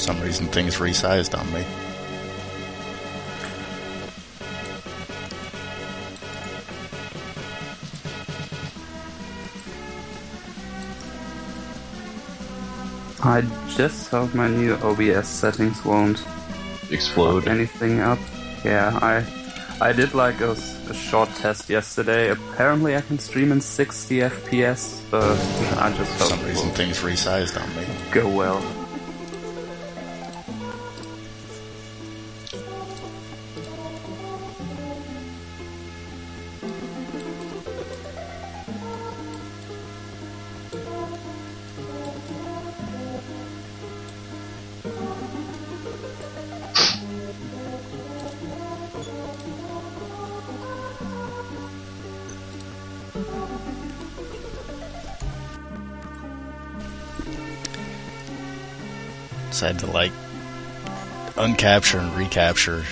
some reason things resized on me. I just hope my new OBS settings won't explode fuck anything up. Yeah, I did like a short test yesterday. Apparently I can stream in 60 FPS, but I just hope for some reason things resized on me. Go well. So I had to like uncapture and recapture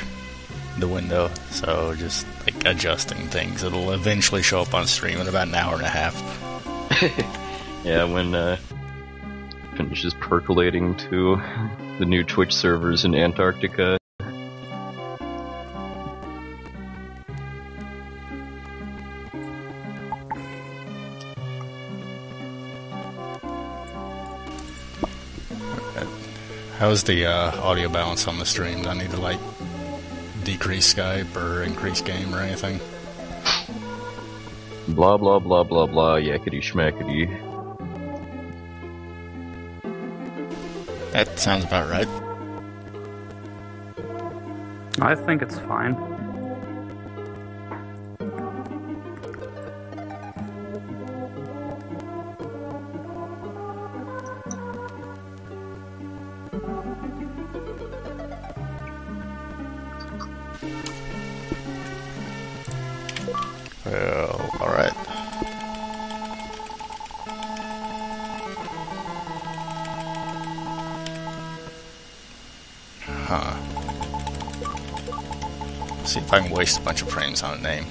the window, so just like adjusting things. It'll eventually show up on stream in about an hour and a half. Yeah, when finishes percolating to the new Twitch servers in Antarctica. How's the audio balance on the stream? Do I need to like decrease Skype or increase game or anything? Blah blah blah blah blah, yakety schmackety. That sounds about right. I think it's fine. Well, alright. Huh. See if I can waste a bunch of frames on a name.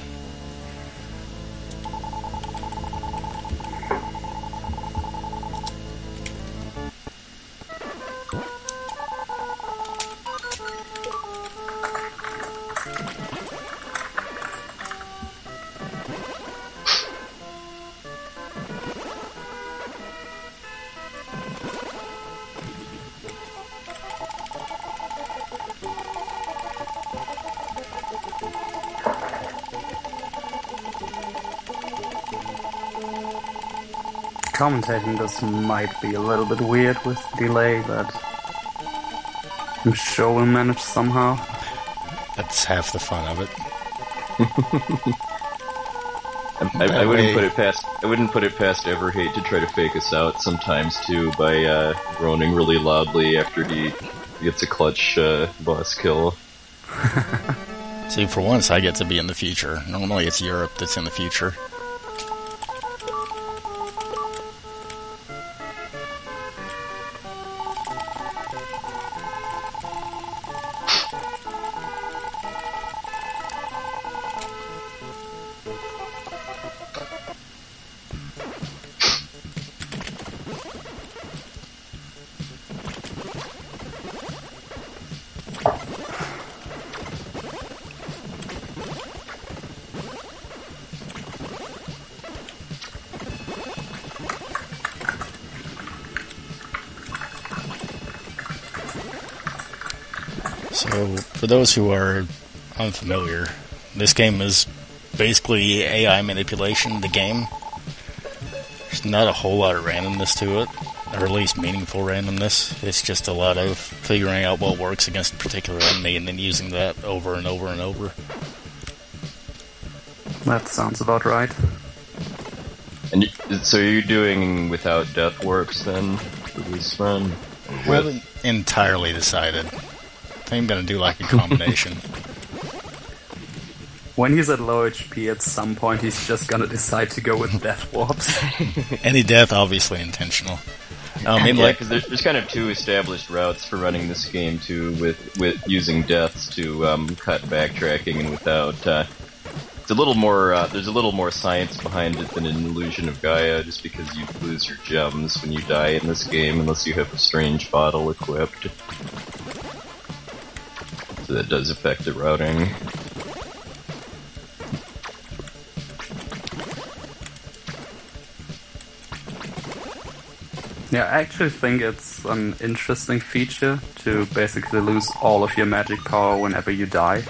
Commentating this might be a little bit weird with delay, but I'm sure we'll manage somehow. That's half the fun of it. I wouldn't put it past. I wouldn't put it past Everhate to try to fake us out sometimes too by groaning really loudly after he gets a clutch boss kill. See, for once I get to be in the future. Normally it's Europe that's in the future. So, for those who are unfamiliar, this game is basically AI manipulation, the game. There's not a whole lot of randomness to it, or at least meaningful randomness. It's just a lot of figuring out what works against a particular enemy and then using that over and over and over. That sounds about right. And so you're doing without death warps then for this run? We haven't entirely decided. I think I'm going to do like a combination. When he's at low HP, at some point he's just gonna decide to go with death warps. Any death, obviously intentional. Because there's kind of two established routes for running this game too, with using deaths to cut backtracking and without. a little more. There's a little more science behind it than in Illusion of Gaia, just because you lose your gems when you die in this game, unless you have a strange bottle equipped. So that does affect the routing. Yeah, I actually think it's an interesting feature to basically lose all of your magic power whenever you die.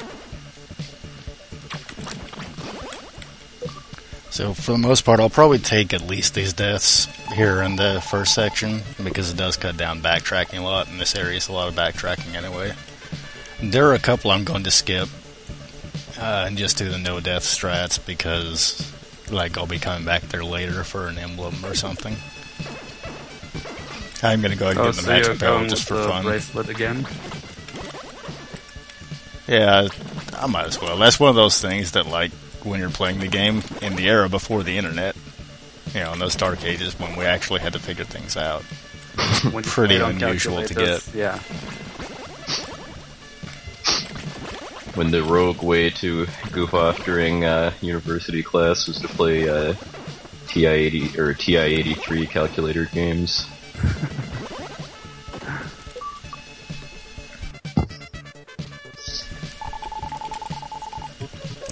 So for the most part, I'll probably take at least these deaths here in the first section, because it does cut down backtracking a lot, and this area is a lot of backtracking anyway. There are a couple I'm going to skip and just do the no-death strats, because like I'll be coming back there later for an emblem or something. I'm going to go ahead and get the magic power just for fun. Bracelet again? Yeah, I might as well. That's one of those things that, like, when you're playing the game in the era before the internet, you know, in those dark ages when we actually had to figure things out. Pretty unusual to get. Yeah. When the rogue way to goof off during university class was to play TI-80 or TI-83 calculator games.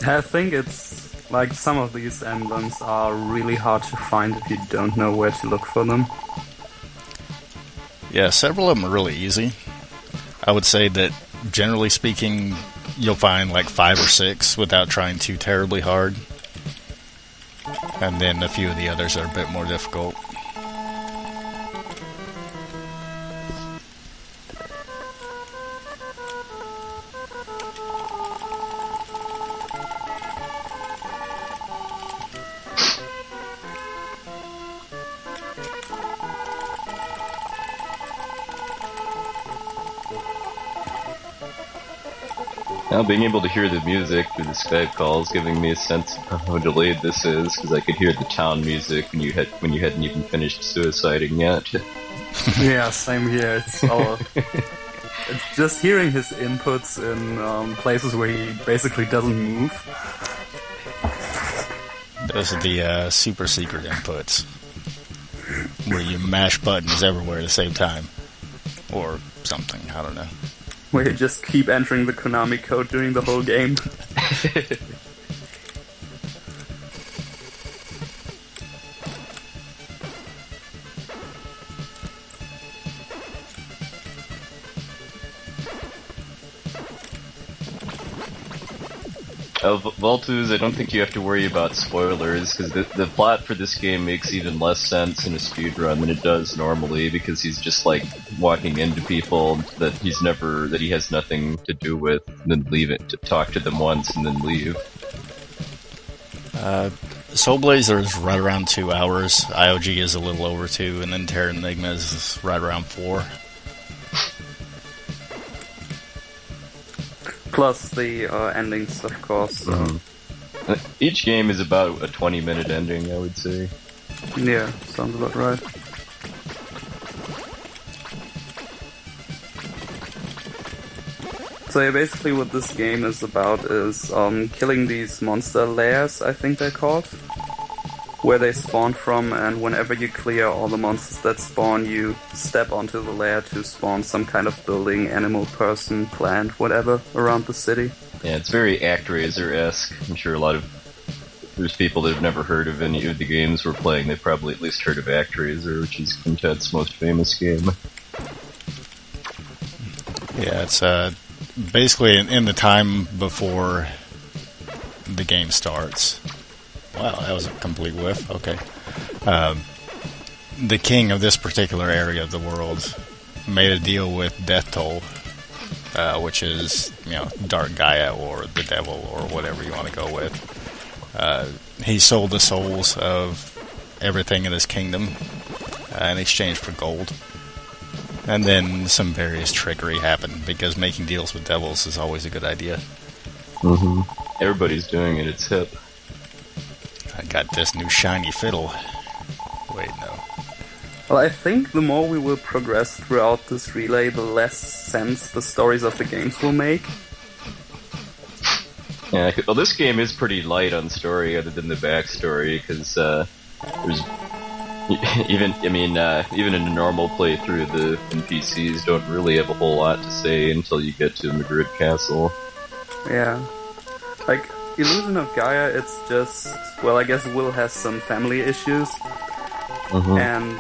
I think it's like some of these emblems are really hard to find if you don't know where to look for them. Yeah, several of them are really easy. I would say that, generally speaking, you'll find like 5 or 6 without trying too terribly hard. And then a few of the others are a bit more difficult. Now, being able to hear the music through the Skype call is giving me a sense of how delayed this is, because I could hear the town music when you hadn't even finished suiciding yet. Yeah, same here. It's just hearing his inputs in places where he basically doesn't move. Those are the super secret inputs, where you mash buttons everywhere at the same time, or something. I don't know. Where you just keep entering the Konami code during the whole game. Voltus, I don't think you have to worry about spoilers, because the plot for this game makes even less sense in a speedrun than it does normally, because he's just like walking into people that he has nothing to do with, and then leave it to talk to them once and then leave. Soul Blazer is right around 2 hours, IOG is a little over 2, and then Terra Enigma is right around 4. Plus the endings, of course. Each game is about a 20-minute ending, I would say. Yeah, sounds about right. So yeah, basically what this game is about is killing these monster lairs, I think they're called, where they spawn from, and whenever you clear all the monsters that spawn, you step onto the lair to spawn some kind of building, animal, person, plant, whatever, around the city. Yeah, it's very ActRaiser-esque. I'm sure there's people that have never heard of any of the games we're playing. They've probably at least heard of ActRaiser, which is Quintet's most famous game. Yeah, it's basically in the time before the game starts. Wow, that was a complete whiff. Okay. The king of this particular area of the world made a deal with Death Toll, which is, Dark Gaia or the devil or whatever you want to go with. He sold the souls of everything in his kingdom in exchange for gold. And then some various trickery happened, because making deals with devils is always a good idea. Mm-hmm. Everybody's doing it, it's hip. I got this new shiny fiddle. Wait, no. Well, I think the more we will progress throughout this relay, the less sense the stories of the games will make. Yeah, well, this game is pretty light on story, other than the backstory, because there's even in a normal playthrough, the NPCs don't really have a whole lot to say until you get to Madrid Castle. Yeah. Like, Illusion of Gaia, it's just... Well, I guess Will has some family issues. And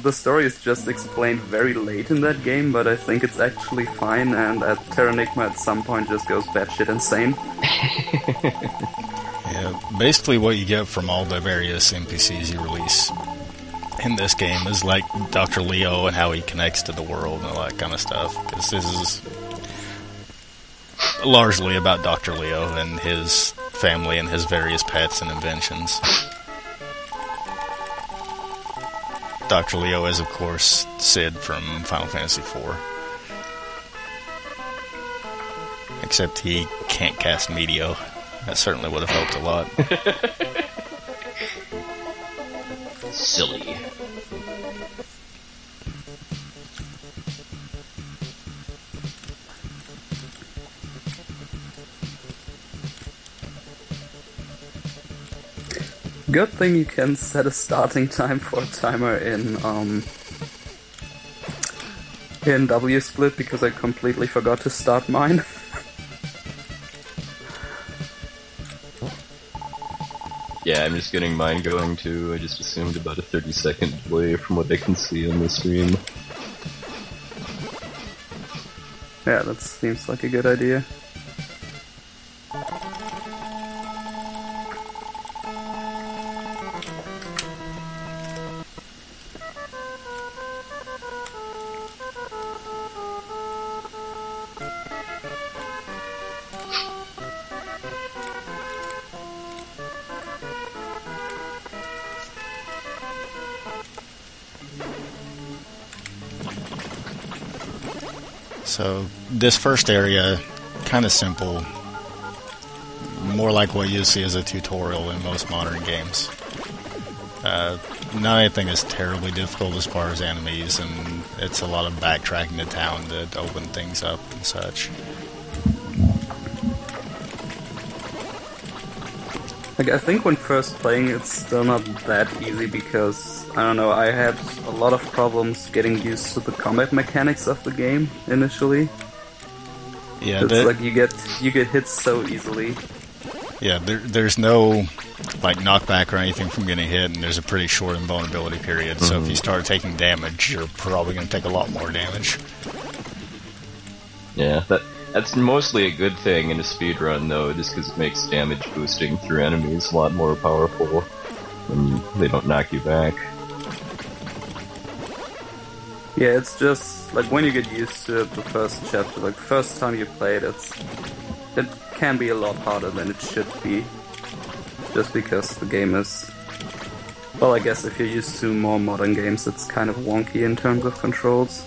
the story is just explained very late in that game, but I think it's actually fine, and Terranigma at some point just goes batshit insane. Yeah, basically what you get from all the various NPCs you release in this game is like Dr. Leo and how he connects to the world and all that kind of stuff, because this is largely about Dr. Leo and his family and his various pets and inventions. Dr. Leo is, of course, Sid from Final Fantasy IV. Except he can't cast Meteor. That certainly would have helped a lot. Silly. Good thing you can set a starting time for a timer in W-Split, because I completely forgot to start mine. Yeah, I'm just getting mine going too. I just assumed about a 30-second delay from what I can see on the stream. Yeah, that seems like a good idea. So, this first area, kind of simple. More like what you see as a tutorial in most modern games. Not anything is terribly difficult as far as enemies, and it's a lot of backtracking to town to open things up and such. Like, I think when first playing, it's still not that easy because, I don't know, I had a lot of problems getting used to the combat mechanics of the game initially. Yeah, it's like you get hit so easily. Yeah, there's no like knockback or anything from getting hit, and there's a pretty short invulnerability period. So if you start taking damage, you're probably going to take a lot more damage. Yeah, that's mostly a good thing in a speedrun, though, just because it makes damage boosting through enemies a lot more powerful when they don't knock you back. Yeah, it's just, like, when you get used to it, the first chapter, like, the first time you play it, it can be a lot harder than it should be. Just because the game is... Well, I guess if you're used to more modern games, it's kind of wonky in terms of controls.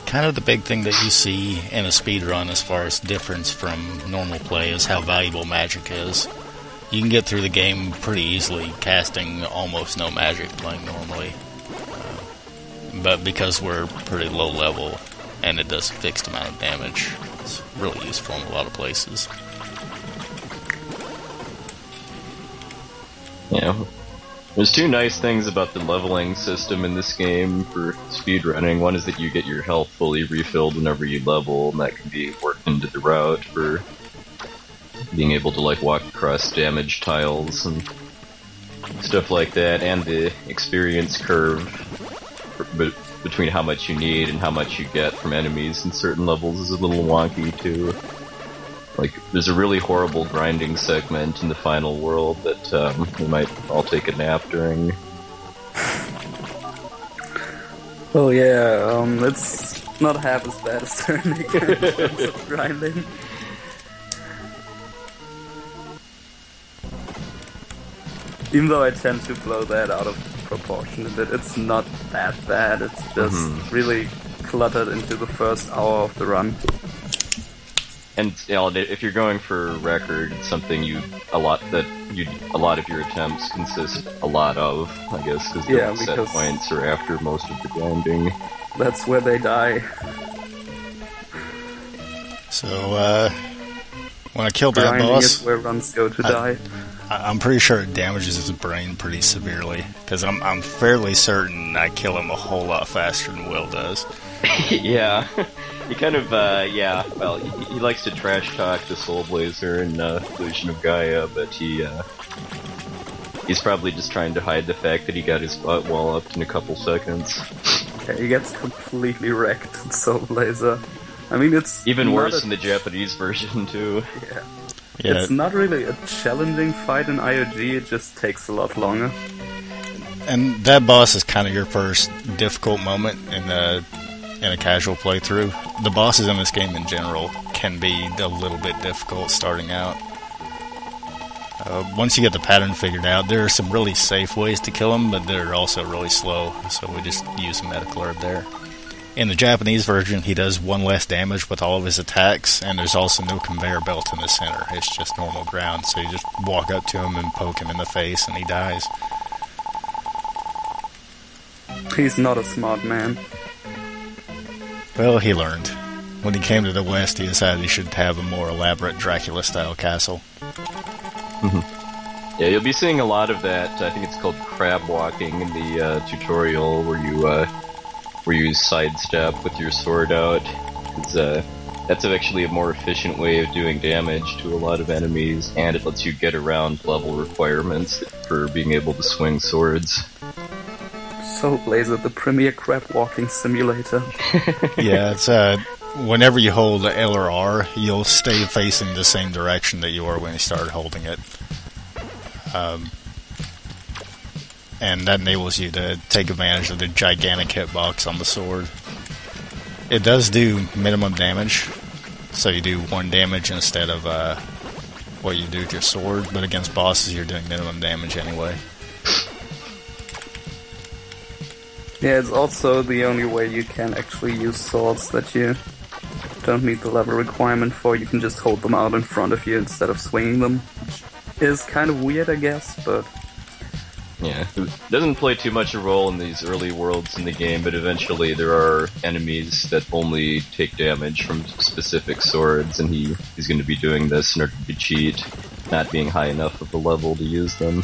Kind of the big thing that you see in a speedrun as far as difference from normal play is how valuable magic is. You can get through the game pretty easily casting almost no magic playing normally. But because we're pretty low level and it does a fixed amount of damage, it's really useful in a lot of places. Yeah. There's two nice things about the leveling system in this game for speedrunning. One is that you get your health fully refilled whenever you level, and that can be worked into the route for being able to like walk across damage tiles and stuff like that, and the experience curve between how much you need and how much you get from enemies in certain levels is a little wonky too. Like, there's a really horrible grinding segment in the final world that we might all take a nap during. Oh yeah, it's not half as bad as Terranigma in terms of grinding. Even though I tend to blow that out of proportion a bit, it's not that bad. It's just really cluttered into the first hour of the run. And if you're going for record, it's something a lot of your attempts consist a lot of, I guess, because the set points are after most of the grinding. That's where they die. So, when I killed that Grinding boss, is where runs go to die. I'm pretty sure it damages his brain pretty severely, because I'm fairly certain I kill him a whole lot faster than Will does. Yeah. He kind of, well, he likes to trash talk the Soul Blazer in Illusion of Gaia, but he's probably just trying to hide the fact that he got his butt walloped in a couple seconds. Yeah, he gets completely wrecked in Soul Blazer. I mean, it's even worse in the Japanese version, too. Yeah. It's not really a challenging fight in IOG, it just takes a lot longer. And that boss is kind of your first difficult moment in a casual playthrough. The bosses in this game in general can be a little bit difficult starting out. Once you get the pattern figured out, there are some really safe ways to kill them, but they're also really slow, so we just use a medical herb there. In the Japanese version, he does 1 less damage with all of his attacks, and there's also no conveyor belt in the center. It's just normal ground, so you just walk up to him and poke him in the face, and he dies. He's not a smart man. Well, he learned. When he came to the West, he decided he should have a more elaborate Dracula-style castle. Mm-hmm. Yeah, you'll be seeing a lot of that. I think it's called crab walking in the tutorial, where you sidestep with your sword out. That's actually a more efficient way of doing damage to a lot of enemies, and it lets you get around level requirements for being able to swing swords. Soul Blazer, the premier crab walking simulator. Yeah, it's whenever you hold L or R, you'll stay facing the same direction that you were when you started holding it. And that enables you to take advantage of the gigantic hitbox on the sword. It does do minimum damage, so you do 1 damage instead of what you do with your sword, but against bosses you're doing minimum damage anyway. Yeah, it's also the only way you can actually use swords that you don't meet the level requirement for. You can just hold them out in front of you instead of swinging them. Which is kind of weird, I guess, but... Yeah, it doesn't play too much a role in these early worlds in the game, but eventually there are enemies that only take damage from specific swords, and he's going to be doing this in order to cheat, not being high enough of a level to use them.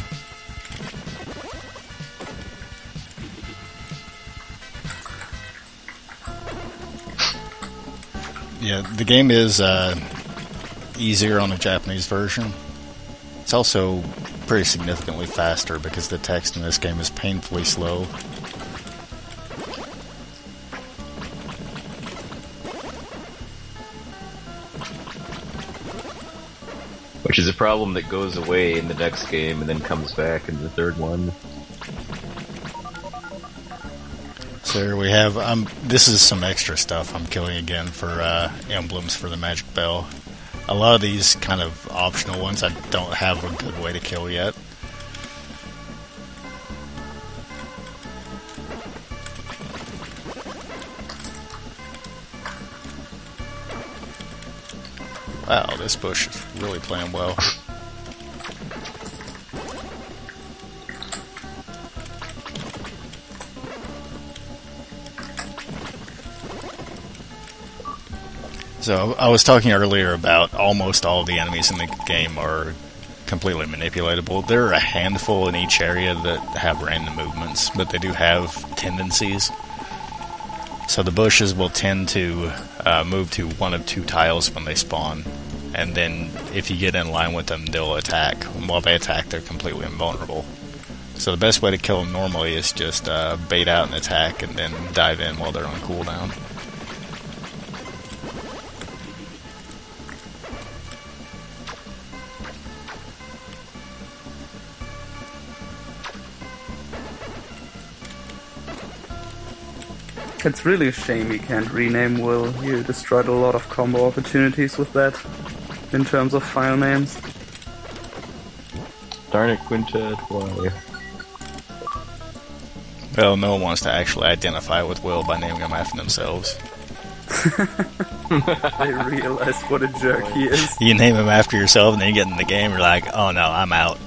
Yeah, the game is easier on the Japanese version. It's also pretty significantly faster because the text in this game is painfully slow. Which is a problem that goes away in the next game and then comes back in the third one. So here we have, this is some extra stuff I'm killing again for emblems for the Magic Bell. A lot of these kind of optional ones I don't have a good way to kill yet. Wow, this bush is really playing well. So, I was talking earlier about almost all of the enemies in the game are completely manipulatable. There are a handful in each area that have random movements, but they do have tendencies. So the bushes will tend to move to one of 2 tiles when they spawn, and then if you get in line with them, they'll attack. And while they attack, they're completely invulnerable. So the best way to kill them normally is just bait out an attack and then dive in while they're on cooldown. It's really a shame you can't rename Will. You destroyed a lot of combo opportunities with that, in terms of file names. Darn it, Quintet, why? Well, no one wants to actually identify with Will by naming him after themselves. They realize what a jerk he is. You name him after yourself and then you get in the game, you're like, oh no, I'm out.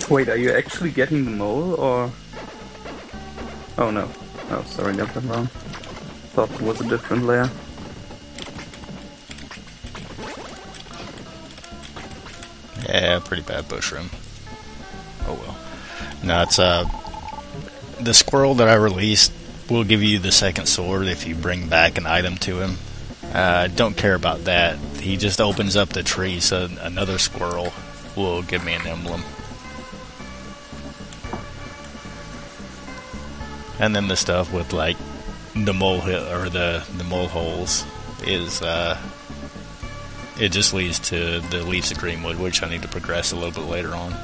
Wait, are you actually getting the mole, or... Oh no. Oh, sorry, got that wrong. Thought it was a different layer. Yeah, pretty bad bush room. Oh well. No, it's the squirrel that I released will give you the second sword if you bring back an item to him. Don't care about that. He just opens up the tree, so another squirrel will give me an emblem. And then the stuff with like the mole or the mole holes is it just leads to the Leaves of Greenwood, which I need to progress a little bit later on.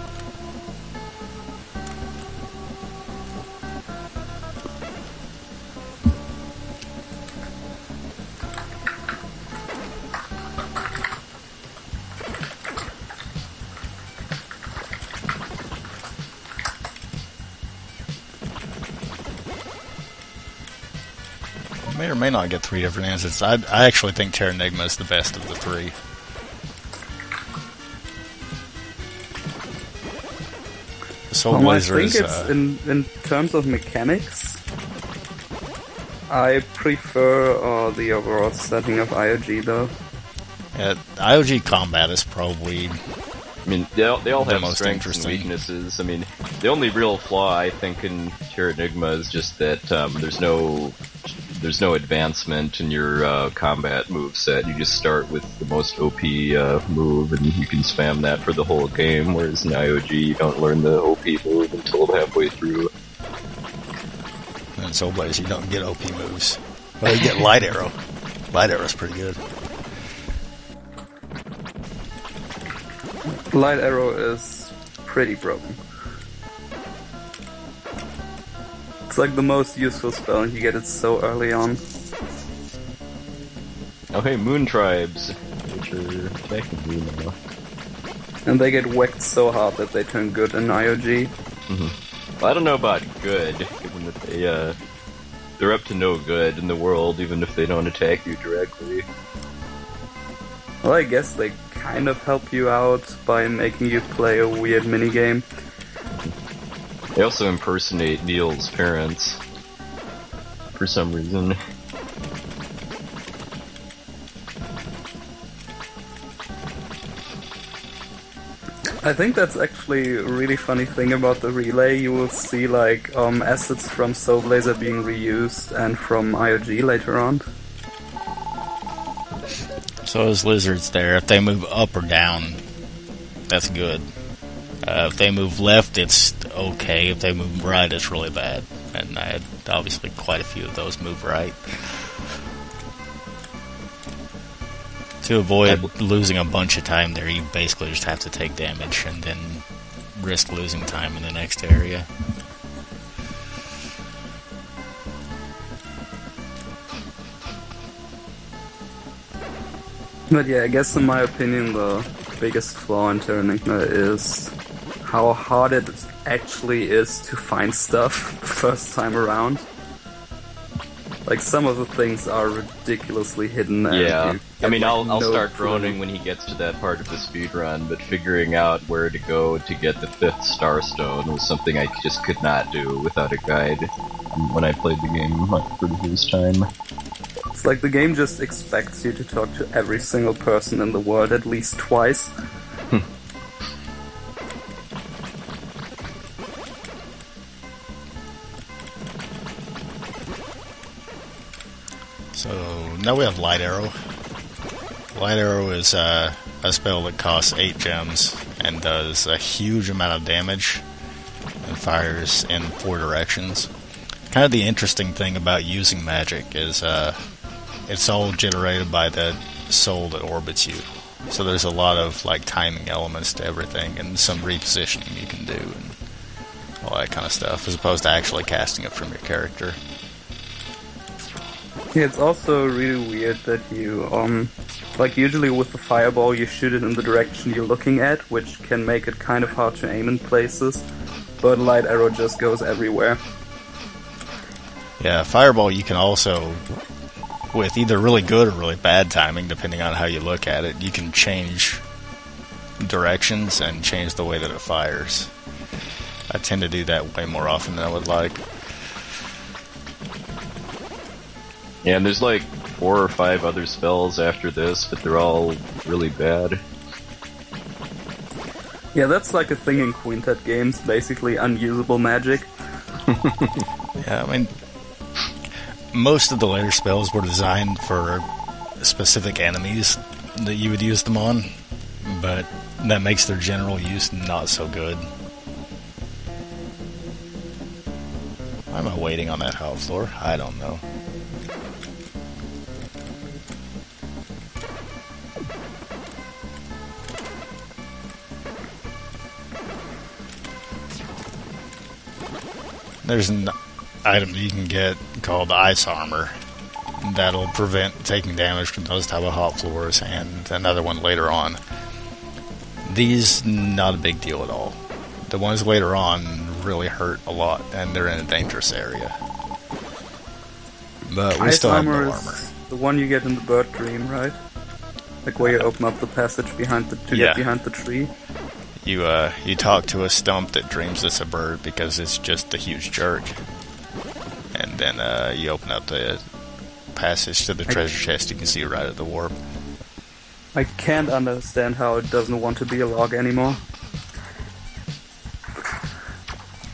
May or may not get 3 different answers. I actually think Terranigma is the best of the 3. Soul Blazer I think is, it's in terms of mechanics, I prefer the overall setting of IOG though. Yeah, IOG combat is probably... I mean, they all have strengths and weaknesses. I mean, the only real flaw I think in Terranigma is just that there's no advancement in your combat moveset. You just start with the most OP move, and you can spam that for the whole game, whereas in IOG you don't learn the OP move until halfway through. And in Soul Blazer you don't get OP moves. Well, you get Light Arrow. Light Arrow's pretty good. Light Arrow is pretty broken. It's like the most useful spell, and you get it so early on. Oh hey, Moon Tribes, which are attacking you now. And they get whacked so hard that they turn good in IOG. Mm-hmm. Well, I don't know about good, given that they're up to no good in the world, even if they don't attack you directly. Well, I guess they kind of help you out by making you play a weird minigame. They also impersonate Neil's parents for some reason. I think that's actually a really funny thing about the relay. You will see like assets from Soul Blazer being reused and from IOG later on. So those lizards there, if they move up or down, that's good. If they move left, it's okay. If they move right, it's really bad. And I had obviously quite a few of those move right. To avoid losing a bunch of time there, you basically just have to take damage and then risk losing time in the next area. But yeah, I guess in my opinion the biggest flaw in Terranigma is how hard it actually is to find stuff the first time around. Like, some of the things are ridiculously hidden. Yeah, I mean, I'll no start clue. groaning when he gets to that part of the speedrun, but figuring out where to go to get the 5th Starstone was something I just could not do without a guide when I played the game for the first time. It's like the game just expects you to talk to every single person in the world at least twice. So now we have Light Arrow. Light Arrow is a spell that costs 8 gems and does a huge amount of damage. fires in 4 directions. Kind of the interesting thing about using magic is it's all generated by the soul that orbits you. So there's a lot of like timing elements to everything, and some repositioning you can do, and all that kind of stuff, as opposed to actually casting it from your character. Yeah, it's also really weird that you, like usually with the fireball you shoot it in the direction you're looking at, which can make it kind of hard to aim in places, but light arrow just goes everywhere. Yeah, fireball you can also, with either really good or really bad timing, depending on how you look at it, you can change directions and change the way that it fires. I tend to do that way more often than I would like. Yeah, and there's like 4 or 5 other spells after this, but they're all really bad. Yeah, that's like a thing in Quintet games, basically unusable magic. Yeah, I mean, most of the later spells were designed for specific enemies that you would use them on, but that makes their general use not so good. Why am I waiting on that hot floor? I don't know. There's an item that you can get called Ice Armor that'll prevent taking damage from those type of hot floors, and another one later on. These, not a big deal at all. The ones later on really hurt a lot, and they're in a dangerous area. But we Ice still have no armor armor. is the one you get in the bird dream, right? Like where you open up the passage behind to get behind the tree. You talk to a stump that dreams it's a bird because it's just a huge jerk. And then you open up the passage to the treasure chest. You can see right at the warp. I can't understand how it doesn't want to be a log anymore.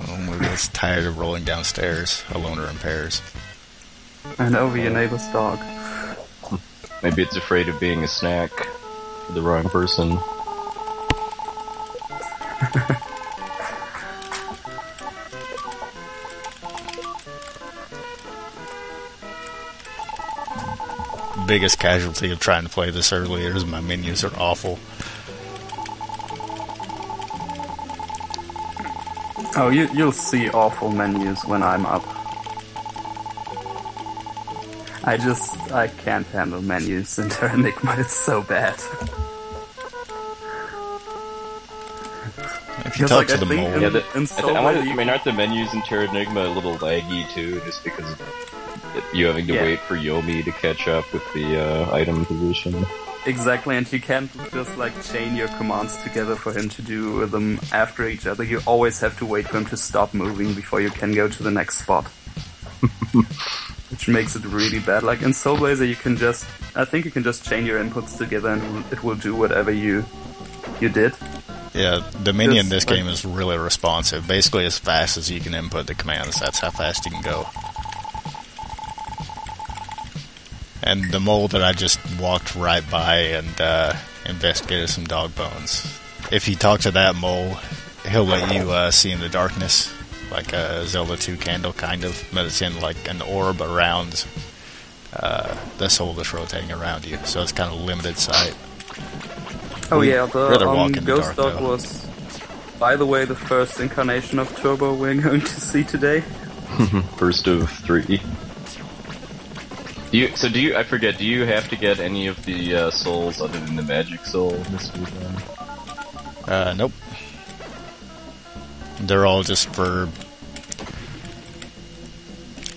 Well, maybe it's tired of rolling downstairs alone or in pairs. And over your neighbor's dog. Maybe it's afraid of being a snack for the wrong person. Biggest casualty of trying to play this earlier is my menus are awful. Oh, you'll see awful menus when I'm up. I can't handle menus in Terra Enigma, it's so bad. If you talk to the think mole, aren't the menus in Terra Enigma a little laggy too, just because of you having to wait for Yomi to catch up with the item position? Exactly, and you can't just like chain your commands together for him to do them after each other. You always have to wait for him to stop moving before you can go to the next spot. Which makes it really bad. Like in Soul Blazer I think you can just chain your inputs together and it will do whatever you did. yeah, the menu in this game is really responsive. Basically, as fast as you can input the commands, that's how fast you can go. And the mole that I just walked right by and investigated some dog bones. If you talk to that mole, he'll let you see in the darkness, like a Zelda 2 candle, kind of. But it's in like an orb around the soul that's rotating around you, so it's kind of limited sight. Oh yeah, rather walk in the the Ghost dark, Dog though. was, by the way, the first incarnation of Turbo we're going to see today. First of 3. Do you have to get any of the souls other than the magic soul in this speedrun? Nope. They're all just for...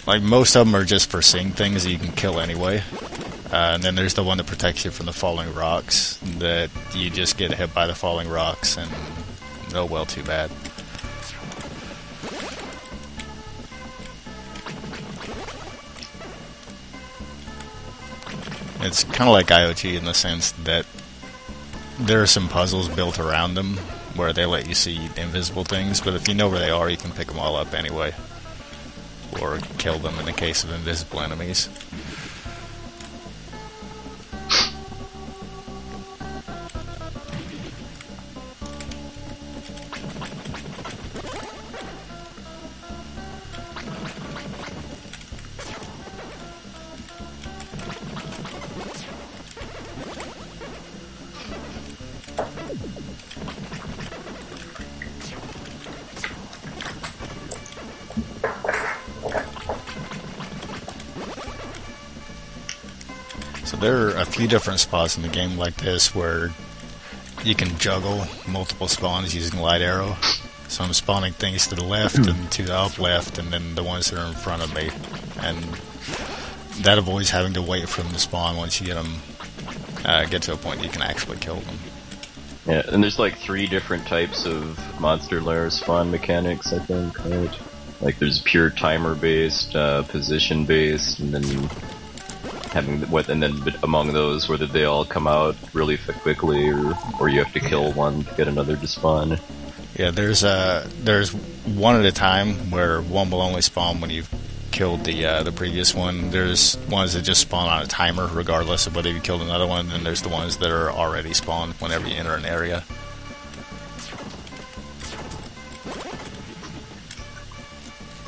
Like, most of them are just for seeing things that you can kill anyway. And then there's the one that protects you from the falling rocks, that you just get hit by the falling rocks, and oh well, too bad. It's kind of like IoT in the sense that there are some puzzles built around them where they let you see invisible things, but if you know where they are, you can pick them all up anyway. Or kill them in the case of invisible enemies. So there are a few different spots in the game like this where you can juggle multiple spawns using light arrow. So I'm spawning things to the left and to the up left, and then the ones that are in front of me. And that avoids having to wait for them to spawn once you get them, get to a point you can actually kill them. Yeah, and there's like 3 different types of monster lair spawn mechanics, I think, right? Like there's pure timer based, position based, and then among those, whether they all come out really quickly or you have to kill one to get another to spawn. Yeah, there's one at a time where one will only spawn when you've killed the previous one. There's ones that just spawn on a timer regardless of whether you killed another one, and there's the ones that are already spawned whenever you enter an area.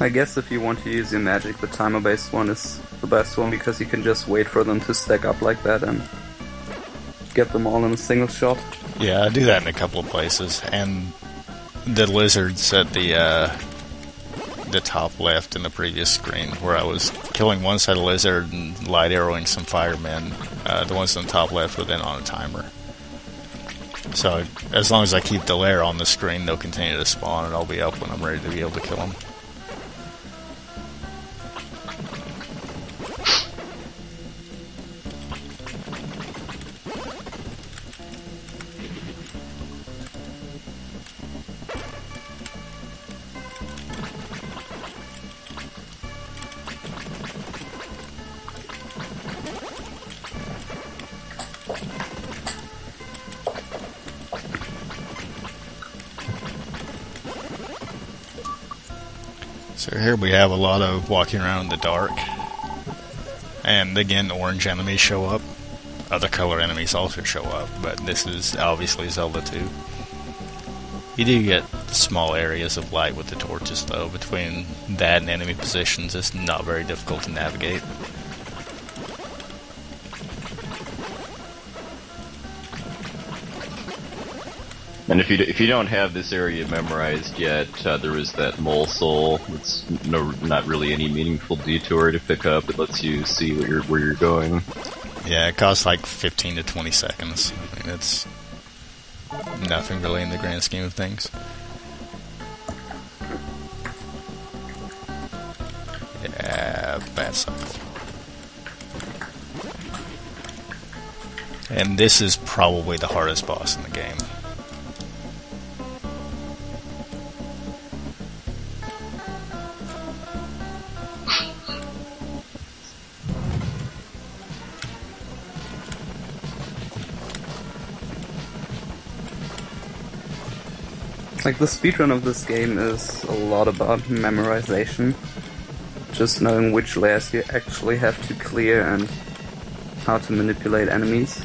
I guess if you want to use your magic, the timer-based one is the best one because you can just wait for them to stack up like that and get them all in a single shot. Yeah, I do that in a couple of places, and the lizards at the top left in the previous screen, where I was killing one side of lizard and light arrowing some firemen. The ones on the top left were then on a timer. So as long as I keep the lair on the screen, they'll continue to spawn, and I'll be up when I'm ready to be able to kill them. So here we have a lot of walking around in the dark. And again, orange enemies show up. Other color enemies also show up, but this is obviously Zelda 2. You do get small areas of light with the torches, though. Between that and enemy positions, it's not very difficult to navigate. And if you don't have this area memorized yet, there is that mole soul. It's not really any meaningful detour to pick up. It lets you see where you're going. Yeah, it costs like 15 to 20 seconds. I mean, it's nothing really in the grand scheme of things. Yeah, bad cycle. And this is probably the hardest boss in the game. Like, the speedrun of this game is a lot about memorization. Just knowing which layers you actually have to clear and how to manipulate enemies.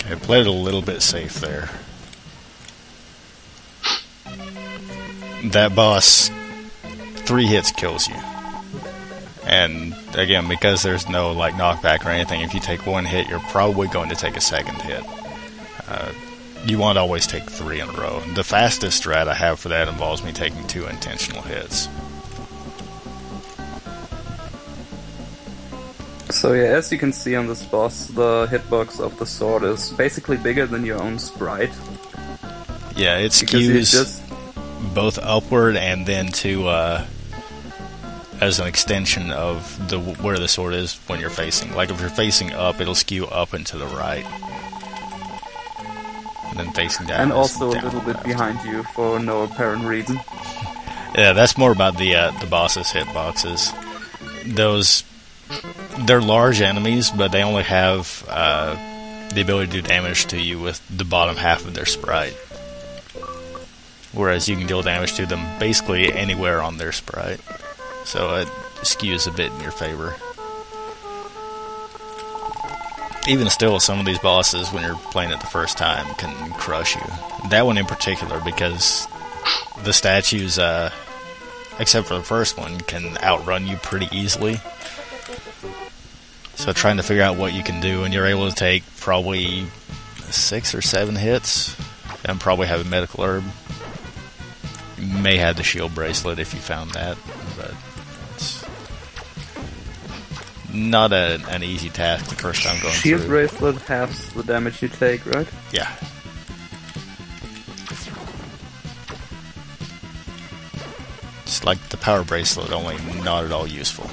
I played it a little bit safe there. That boss, 3 hits kills you. And again, because there's no like knockback or anything, if you take 1 hit, you're probably going to take a second hit. You want to always take 3 in a row. The fastest strat I have for that involves me taking 2 intentional hits. So yeah, as you can see on this boss, the hitbox of the sword is basically bigger than your own sprite. Yeah, it skews both upward and then to as an extension of where the sword is when you're facing. Like if you're facing up, it'll skew up and to the right. And then facing down. And also down a little bit behind you for no apparent reason. Yeah, that's more about the boss's hitboxes. They're large enemies, but they only have the ability to do damage to you with the bottom half of their sprite. Whereas you can deal damage to them basically anywhere on their sprite. So it skews a bit in your favor. Even still, some of these bosses, when you're playing it the first time, can crush you. That one in particular, because the statues, except for the first one, can outrun you pretty easily. So trying to figure out what you can do, and you're able to take probably 6 or 7 hits And probably have a medical herb. You may have the shield bracelet if you found that, but it's not an easy task the first time going Shield through. bracelet halves the damage you take, right? Yeah. It's like the power bracelet, only not at all useful.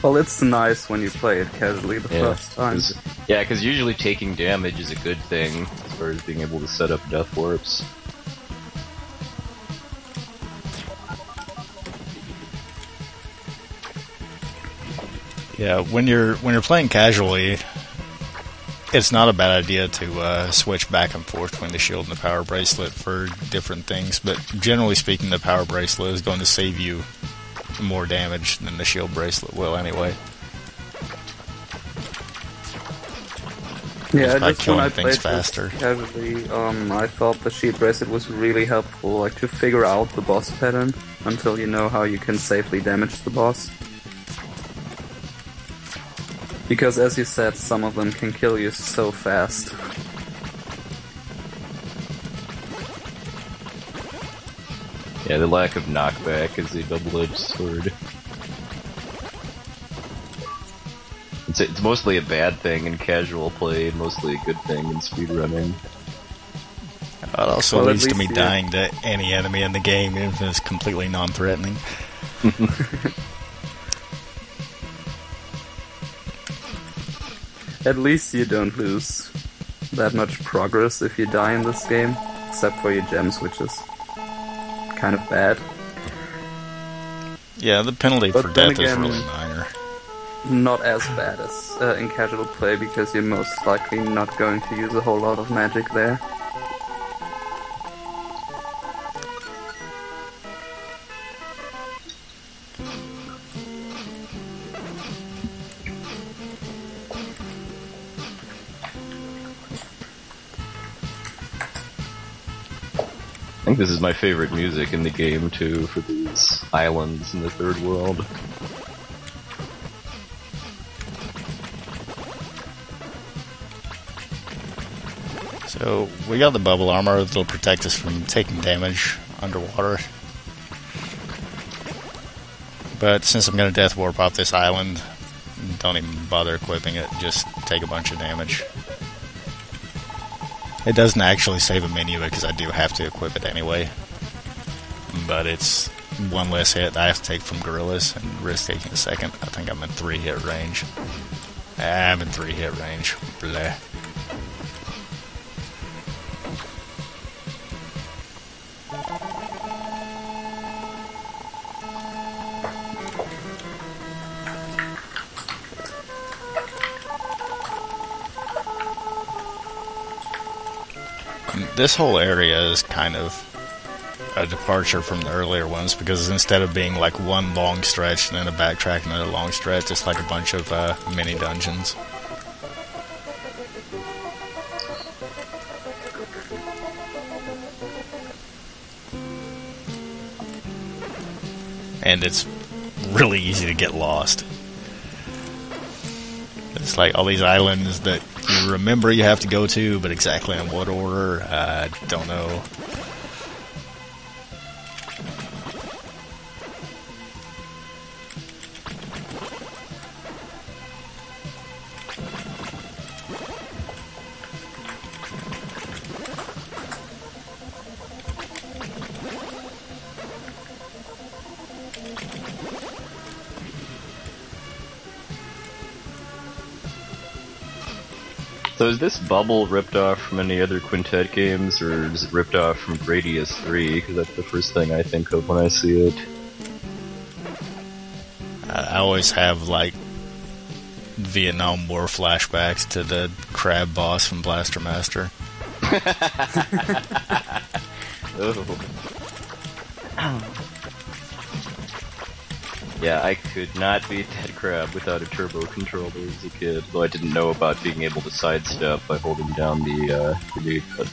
Well, it's nice when you play it casually the first time. Yeah, because usually taking damage is a good thing as far as being able to set up death warps. Yeah, when you're playing casually, it's not a bad idea to switch back and forth between the shield and the power bracelet for different things. But generally speaking, the power bracelet is going to save you more damage than the shield bracelet will anyway. Yeah, by just when I killing things played faster. this casually, I thought the shield bracelet was really helpful, like to figure out the boss pattern until you know how you can safely damage the boss. Because as you said, some of them can kill you so fast. Yeah, the lack of knockback is a double-edged sword. It's mostly a bad thing in casual play, and mostly a good thing in speedrunning. It also Well, at leads to me least, dying to any enemy in the game, even if it's completely non-threatening. At least you don't lose that much progress if you die in this game, except for your gems, which is kind of bad. Yeah, the penalty But for then death is again- really minor. Not as bad as in casual play, because you're most likely not going to use a whole lot of magic there. I think this is my favorite music in the game, too, for these islands in the third world. So, we got the bubble armor that'll protect us from taking damage underwater. But since I'm going to death warp off this island, don't even bother equipping it, just take a bunch of damage. It doesn't actually save a menu because I do have to equip it anyway. But it's one less hit that I have to take from gorillas and risk taking a second. I think I'm in 3 hit range. I'm in 3 hit range. Bleh. This whole area is kind of a departure from the earlier ones because instead of being like one long stretch and then a backtrack and another long stretch, it's like a bunch of mini dungeons. And it's really easy to get lost. It's like all these islands that you remember you have to go to, but exactly in what order, I don't know. So is this bubble ripped off from any other Quintet games, or is it ripped off from Gradius 3? Because that's the first thing I think of when I see it. I always have like Vietnam War flashbacks to the crab boss from Blaster Master. Yeah, I could not beat that crab without a turbo controller as a kid, though I didn't know about being able to sidestep by holding down the grenade button.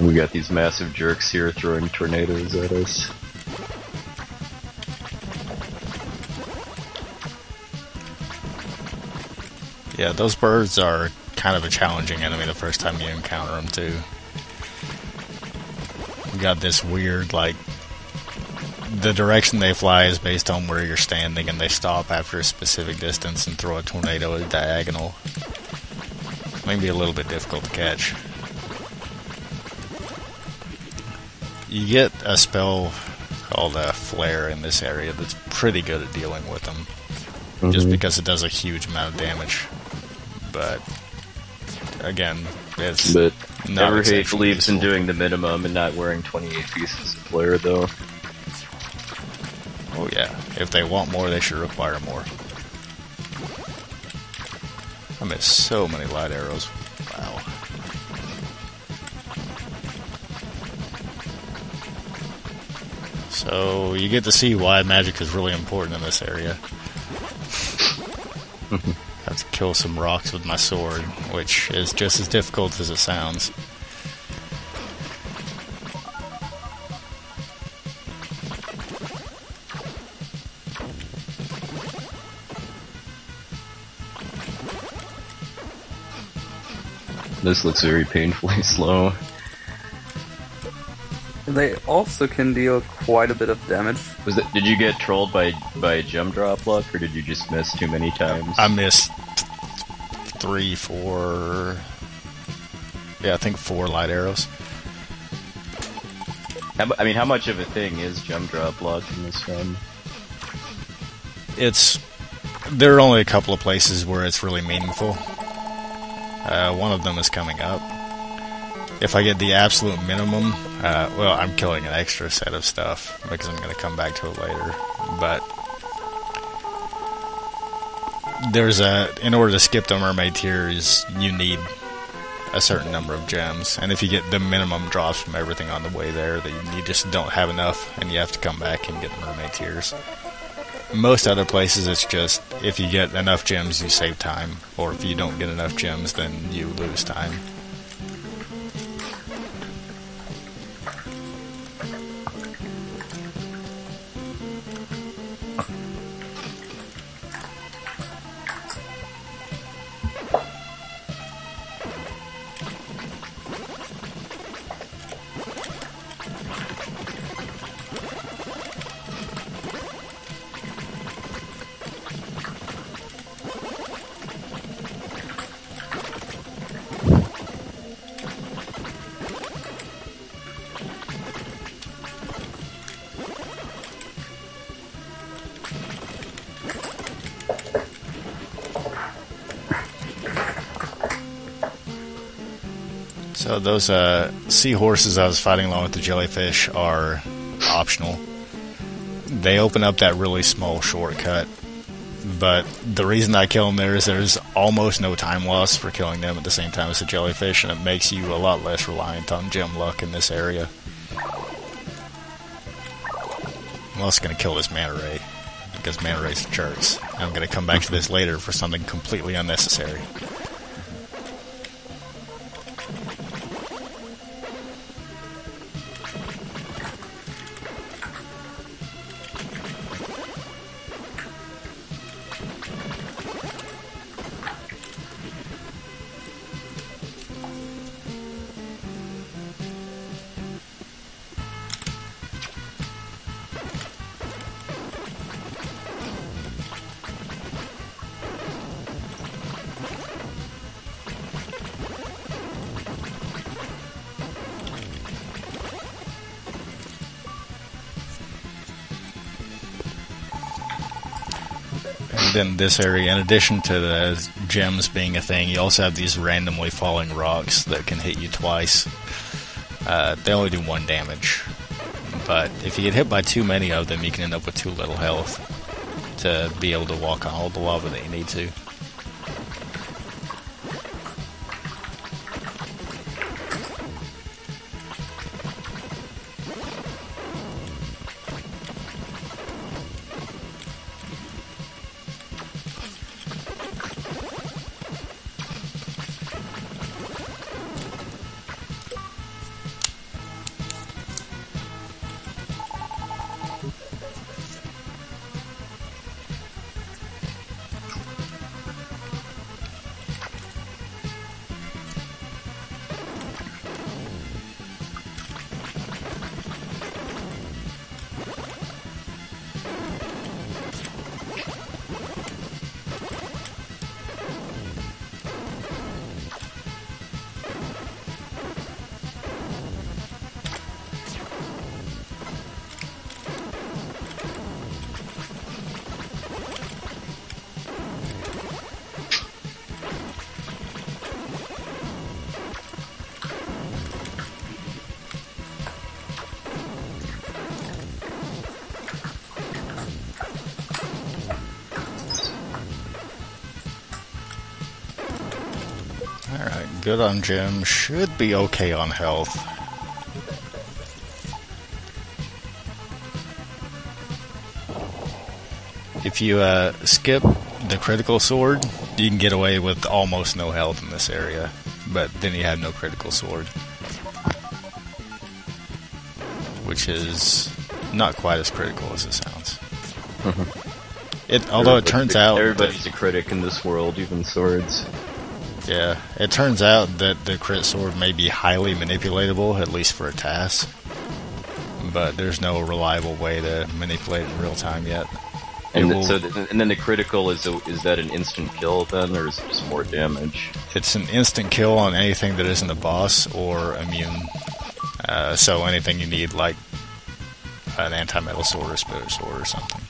We got these massive jerks here throwing tornadoes at us. Yeah, those birds are kind of a challenging enemy the first time you encounter them, too. You got this weird, like, the direction they fly is based on where you're standing, and they stop after a specific distance and throw a tornado diagonal. It may be a little bit difficult to catch. You get a spell called a Flare in this area that's pretty good at dealing with them. Just because it does a huge amount of damage. But, again, it's But not Everhate believes in useful. doing the minimum and not wearing 28 pieces of flare, though. Oh yeah, if they want more, they should require more. I missed so many light arrows. Wow. So, you get to see why magic is really important in this area. I have to kill some rocks with my sword, which is just as difficult as it sounds. This looks very painfully slow. They also can deal quite a bit of damage. Did you get trolled by gem drop luck, or did you just miss too many times? I missed 3, 4... Yeah, I think 4 light arrows. How much of a thing is gem drop luck in this run? There are only a couple of places where it's really meaningful. One of them is coming up. If I get the absolute minimum, well, I'm killing an extra set of stuff because I'm going to come back to it later. But in order to skip the mermaid tiers, you need a certain number of gems, and if you get the minimum drops from everything on the way there, then you just don't have enough, and you have to come back and get the mermaid tiers. Most other places, it's just, if you get enough gems, you save time, or if you don't get enough gems, then you lose time. So those seahorses I was fighting along with the jellyfish are optional. They open up that really small shortcut, but the reason I kill them there is there's almost no time loss for killing them at the same time as the jellyfish, and it makes you a lot less reliant on gem luck in this area. I'm also going to kill this manta ray, because manta rays are jerks. I'm going to come back to this later for something completely unnecessary. In this area, in addition to the gems being a thing, you also have these randomly falling rocks that can hit you twice. They only do 1 damage, but if you get hit by too many of them, you can end up with too little health to be able to walk on all the lava that you need to. good on gem, should be okay on health. If you skip the critical sword, you can get away with almost no health in this area, but then you have no critical sword, which is not quite as critical as it sounds. Although it turns out everybody's a critic in this world, even swords. Yeah, it turns out that the crit sword may be highly manipulatable, at least for a task, but there's no reliable way to manipulate it in real time yet. And then the critical is that an instant kill then, or is it just more damage? It's an instant kill on anything that isn't a boss or immune. So anything you need, like an anti-metal sword or spirit sword or something.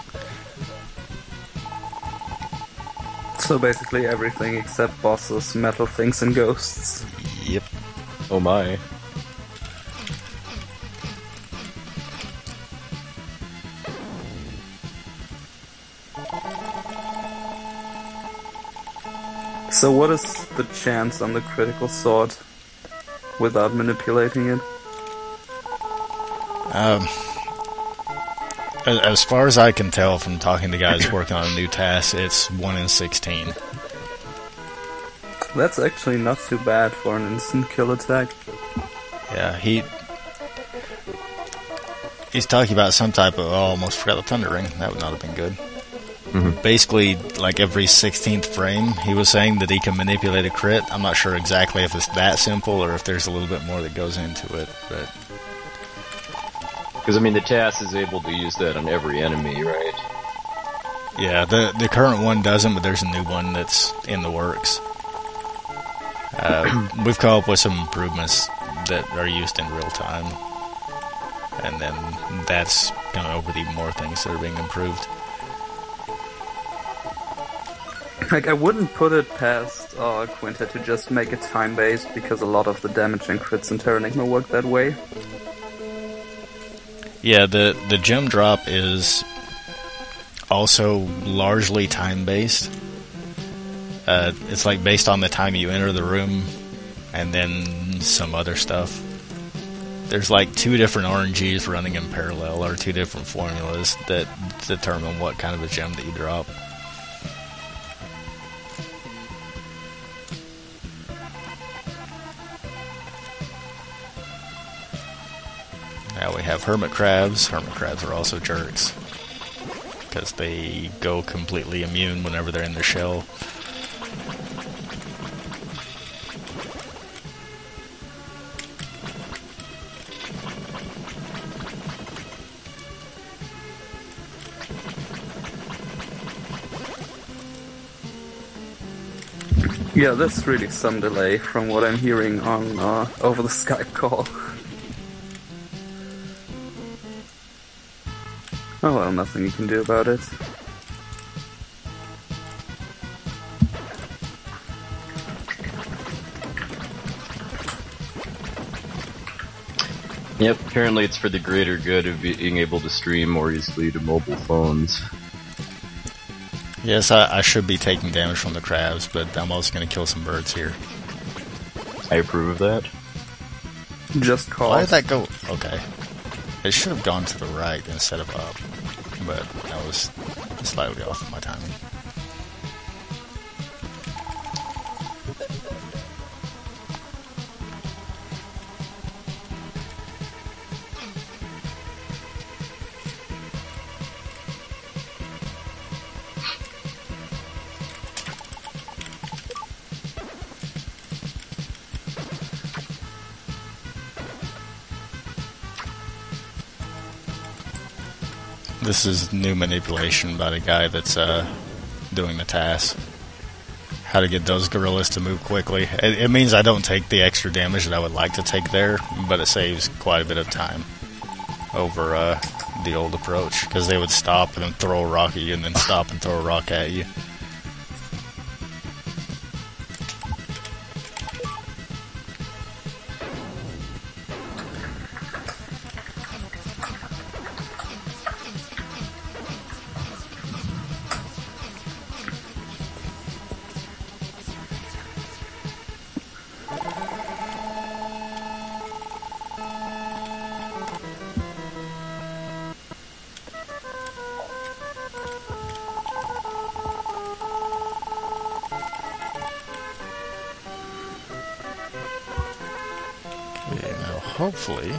So basically everything except bosses, metal things, and ghosts. Yep. Oh my. So what is the chance on the critical sword without manipulating it? As far as I can tell from talking to guys working on a new task, it's 1 in 16. That's actually not too bad for an instant kill attack. Yeah, he's talking about some type of... Oh, almost forgot the Thunder Ring. That would not have been good. Basically, like every 16th frame, he was saying that he can manipulate a crit. I'm not sure exactly if it's that simple or if there's a little bit more that goes into it, but... Because, I mean, the TAS is able to use that on every enemy, right? Yeah, the current one doesn't, but there's a new one that's in the works. We've come up with some improvements that are used in real time. And then that's going to oversee more things that are being improved. Like, I wouldn't put it past Quintet to just make it time-based, because a lot of the damage and crits in Terranigma work that way. Yeah, the gem drop is also largely time-based. It's like based on the time you enter the room, and then some other stuff. There's like 2 different RNGs running in parallel, or 2 different formulas that determine what kind of a gem that you drop. Now we have hermit crabs. Hermit crabs are also jerks, because they go completely immune whenever they're in their shell. Yeah, there's really some delay from what I'm hearing on over the Skype call. Oh well, nothing you can do about it. Yep, apparently it's for the greater good of being able to stream more easily to mobile phones. Yes, I should be taking damage from the crabs, but I'm also going to kill some birds here. I approve of that. Just call. Why did that go? Okay. It should have gone to the right instead of up, but I was slightly off of my timing. This is new manipulation by the guy that's doing the task. How to get those gorillas to move quickly. It means I don't take the extra damage that I would like to take there, but it saves quite a bit of time over the old approach, because they would stop and then throw a rock at you and then stop and throw a rock at you. hopefully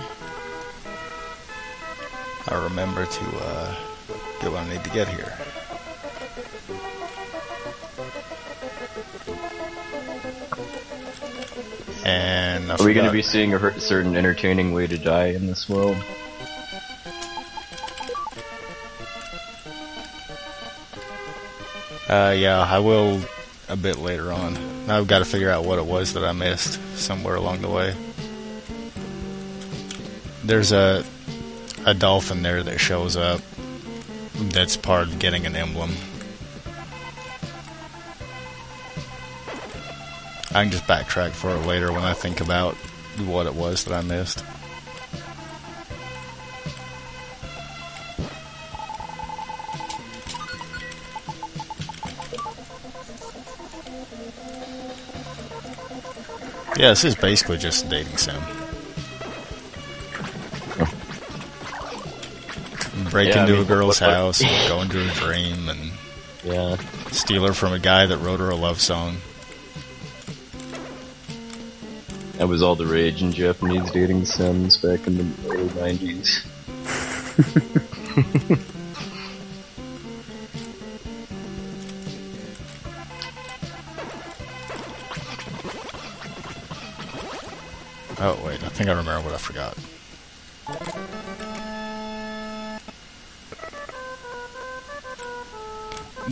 I remember to get what I need to get here. And are we going to be seeing a certain entertaining way to die in this world? Yeah, I will a bit later on. I've got to figure out what it was that I missed somewhere along the way. There's a dolphin there that shows up. That's part of getting an emblem. I can just backtrack for it later when I think about what it was that I missed. Yeah, this is basically just a dating sim. Break into a girl's house, and go into her dream, and steal her from a guy that wrote her a love song. That was all the rage in Japanese dating sims back in the early 90s. Oh, wait, I think I remember what I forgot.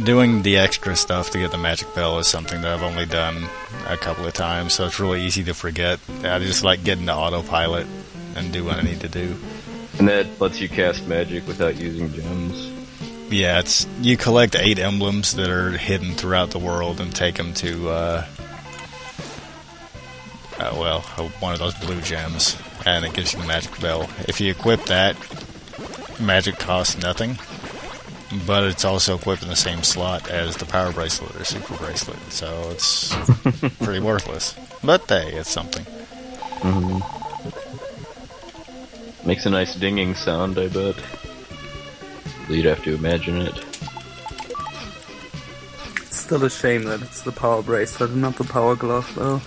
Doing the extra stuff to get the magic bell is something that I've only done a couple of times, so it's really easy to forget. I just like getting to autopilot and do what I need to do. And that lets you cast magic without using gems. Yeah, you collect 8 emblems that are hidden throughout the world and take them to, one of those blue gems, and it gives you the magic bell. If you equip that, magic costs nothing. But it's also equipped in the same slot as the power bracelet or super bracelet, so it's pretty worthless. But hey, it's something. Mm-hmm. Makes a nice dinging sound, I bet. You'd have to imagine it. It's still a shame that it's the power bracelet and not the power glove, though.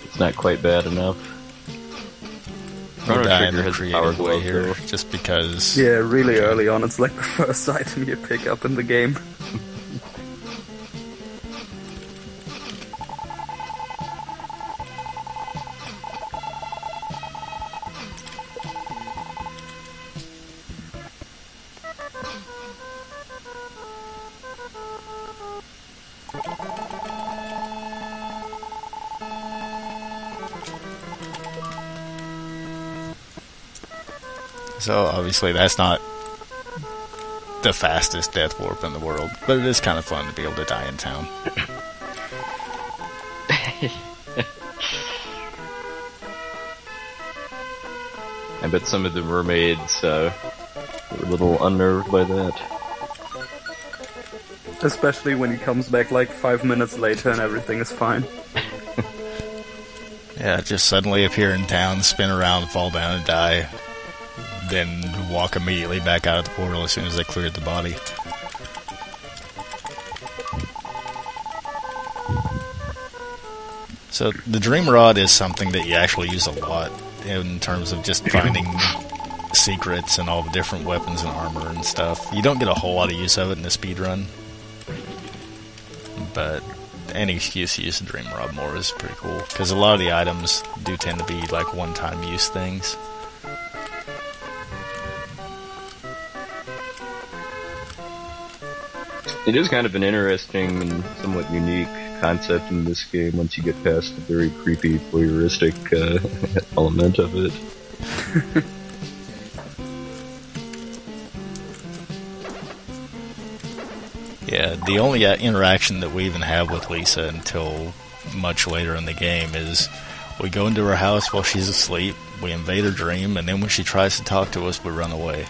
It's not quite bad enough. We'll die in the creative way here, just because... Yeah, really early on, it's like the first item you pick up in the game. So obviously that's not the fastest death warp in the world, but it is kind of fun to be able to die in town. I bet some of the mermaids were a little unnerved by that. Especially when he comes back like 5 minutes later and everything is fine. Yeah, just suddenly appear in town, spin around, fall down and die. Then walk immediately back out of the portal as soon as they cleared the body. So the Dream Rod is something that you actually use a lot in terms of just finding secrets and all the different weapons and armor and stuff. You don't get a whole lot of use of it in the speedrun, but any excuse to use the Dream Rod more is pretty cool, because a lot of the items do tend to be like one-time use things. It is kind of an interesting and somewhat unique concept in this game once you get past the very creepy, voyeuristic element of it. Yeah, the only interaction that we even have with Lisa until much later in the game is we go into her house while she's asleep, we invade her dream, and then when she tries to talk to us, we run away.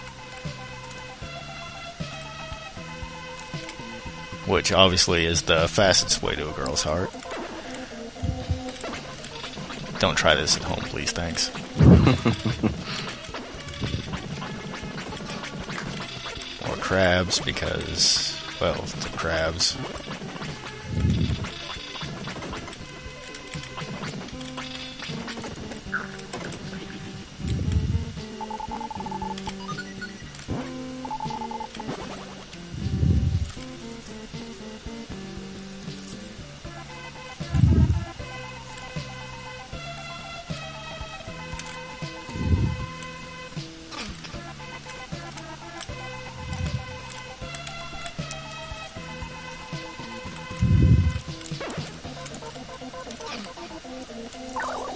Which obviously is the fastest way to a girl's heart. Don't try this at home, please, thanks. More crabs, because, well, the crabs.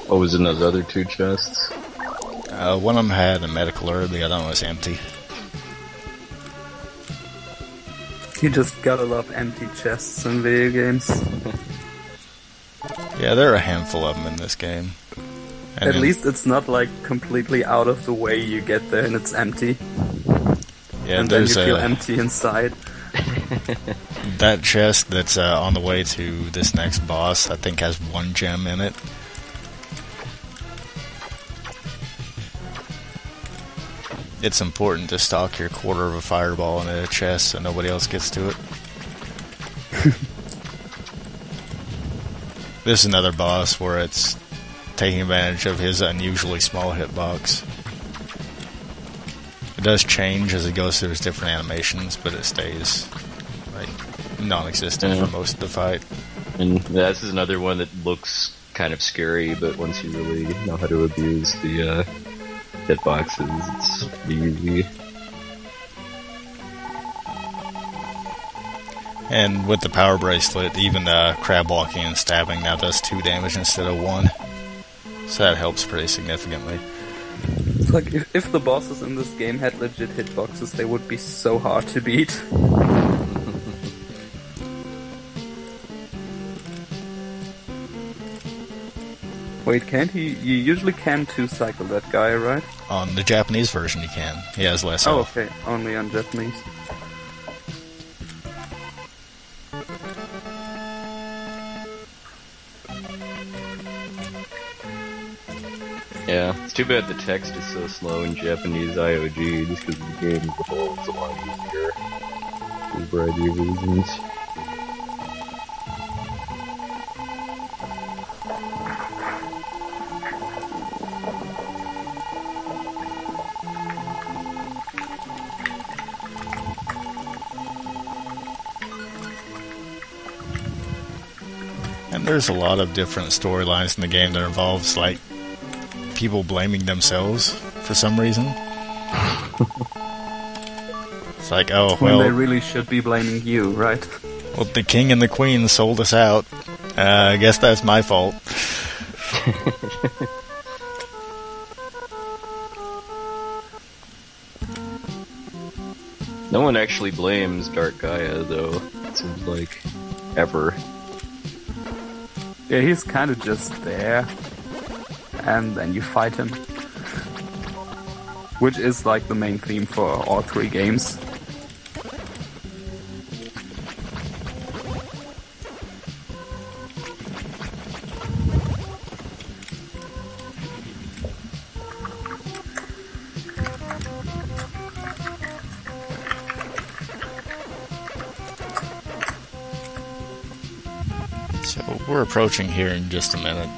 What was in those other two chests? One of them had a medical herb, the other one was empty. You just gotta love empty chests in video games. Yeah, there are a handful of them in this game. And At least it's not like completely out of the way. You get there and it's empty. Yeah, and then you there's feel empty inside. that chest that's on the way to this next boss, I think has one gem in it. It's important to stock your quarter of a fireball in a chest so nobody else gets to it. This is another boss where it's taking advantage of his unusually small hitbox. It does change as it goes through his different animations, but it stays like non-existent for most of the fight. And this is another one that looks kind of scary, but once you really know how to abuse the hitboxes, it's easy. And with the power bracelet, even crab walking and stabbing now does 2 damage instead of 1. So that helps pretty significantly. It's like if the bosses in this game had legit hitboxes, they would be so hard to beat. Wait, can't he? You usually can 2-cycle that guy, right? On the Japanese version you can. He has less Oh, health. okay. Only on Japanese. Yeah, it's too bad the text is so slow in Japanese IOG, just because the game as a whole is a lot easier. For a variety of reasons. And there's a lot of different storylines in the game that involves, like, people blaming themselves for some reason. It's like, oh, When they well, really should be blaming you, right? well, the king and the queen sold us out. I guess that's my fault. No one actually blames Dark Gaia, though, it seems like, ever. Yeah, he's kind of just there. And then you fight him. Which is like the main theme for all 3 games. So we're approaching here in just a minute.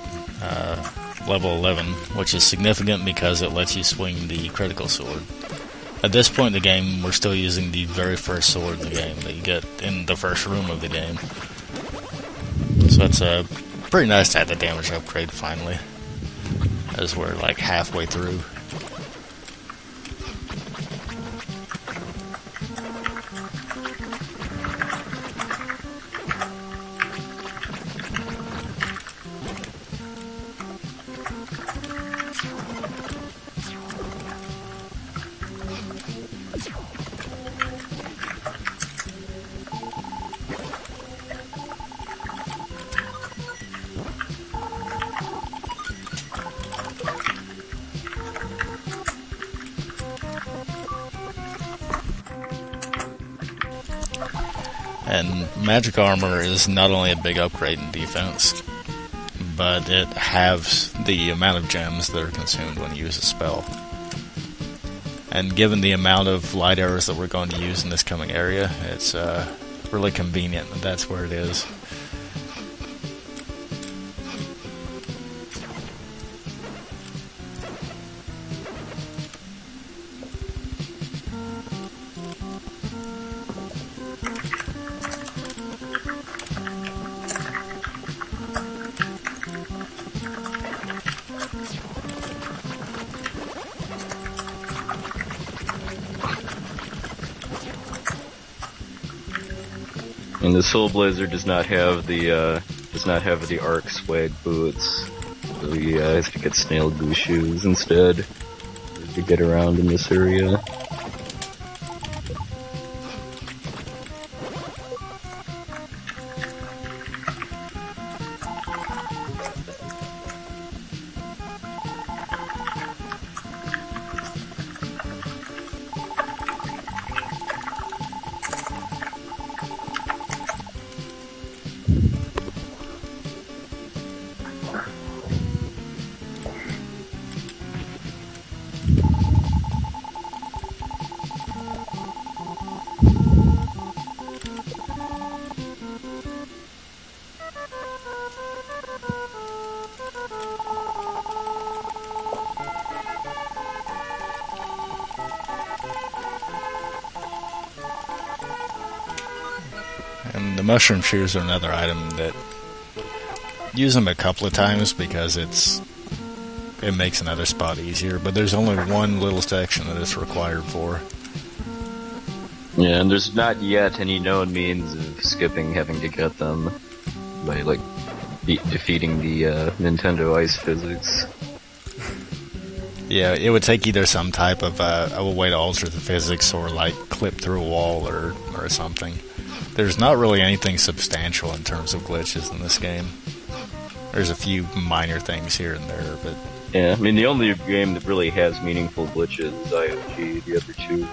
Level 11, which is significant because it lets you swing the critical sword. At this point in the game, we're still using the very first sword in the game that you get in the first room of the game. So it's pretty nice to have the damage upgrade finally, as we're like halfway through. And magic armor is not only a big upgrade in defense, but it halves the amount of gems that are consumed when you use a spell. And given the amount of light arrows that we're going to use in this coming area, it's really convenient that that's where it is. And the Soul Blazer does not have the Arc swag boots, so he has to get Snail Goo shoes instead to get around in this area. And the mushroom shoes are another item that use them a couple of times because it makes another spot easier, but there's only one little section that it's required for. Yeah, and there's not yet any known means of skipping having to get them by, like, defeating the Nintendo Ice physics. Yeah, it would take either some type of a way to alter the physics or, like, clip through a wall or something. There's not really anything substantial in terms of glitches in this game. There's a few minor things here and there, but... Yeah, I mean, the only game that really has meaningful glitches is IOG. The other two...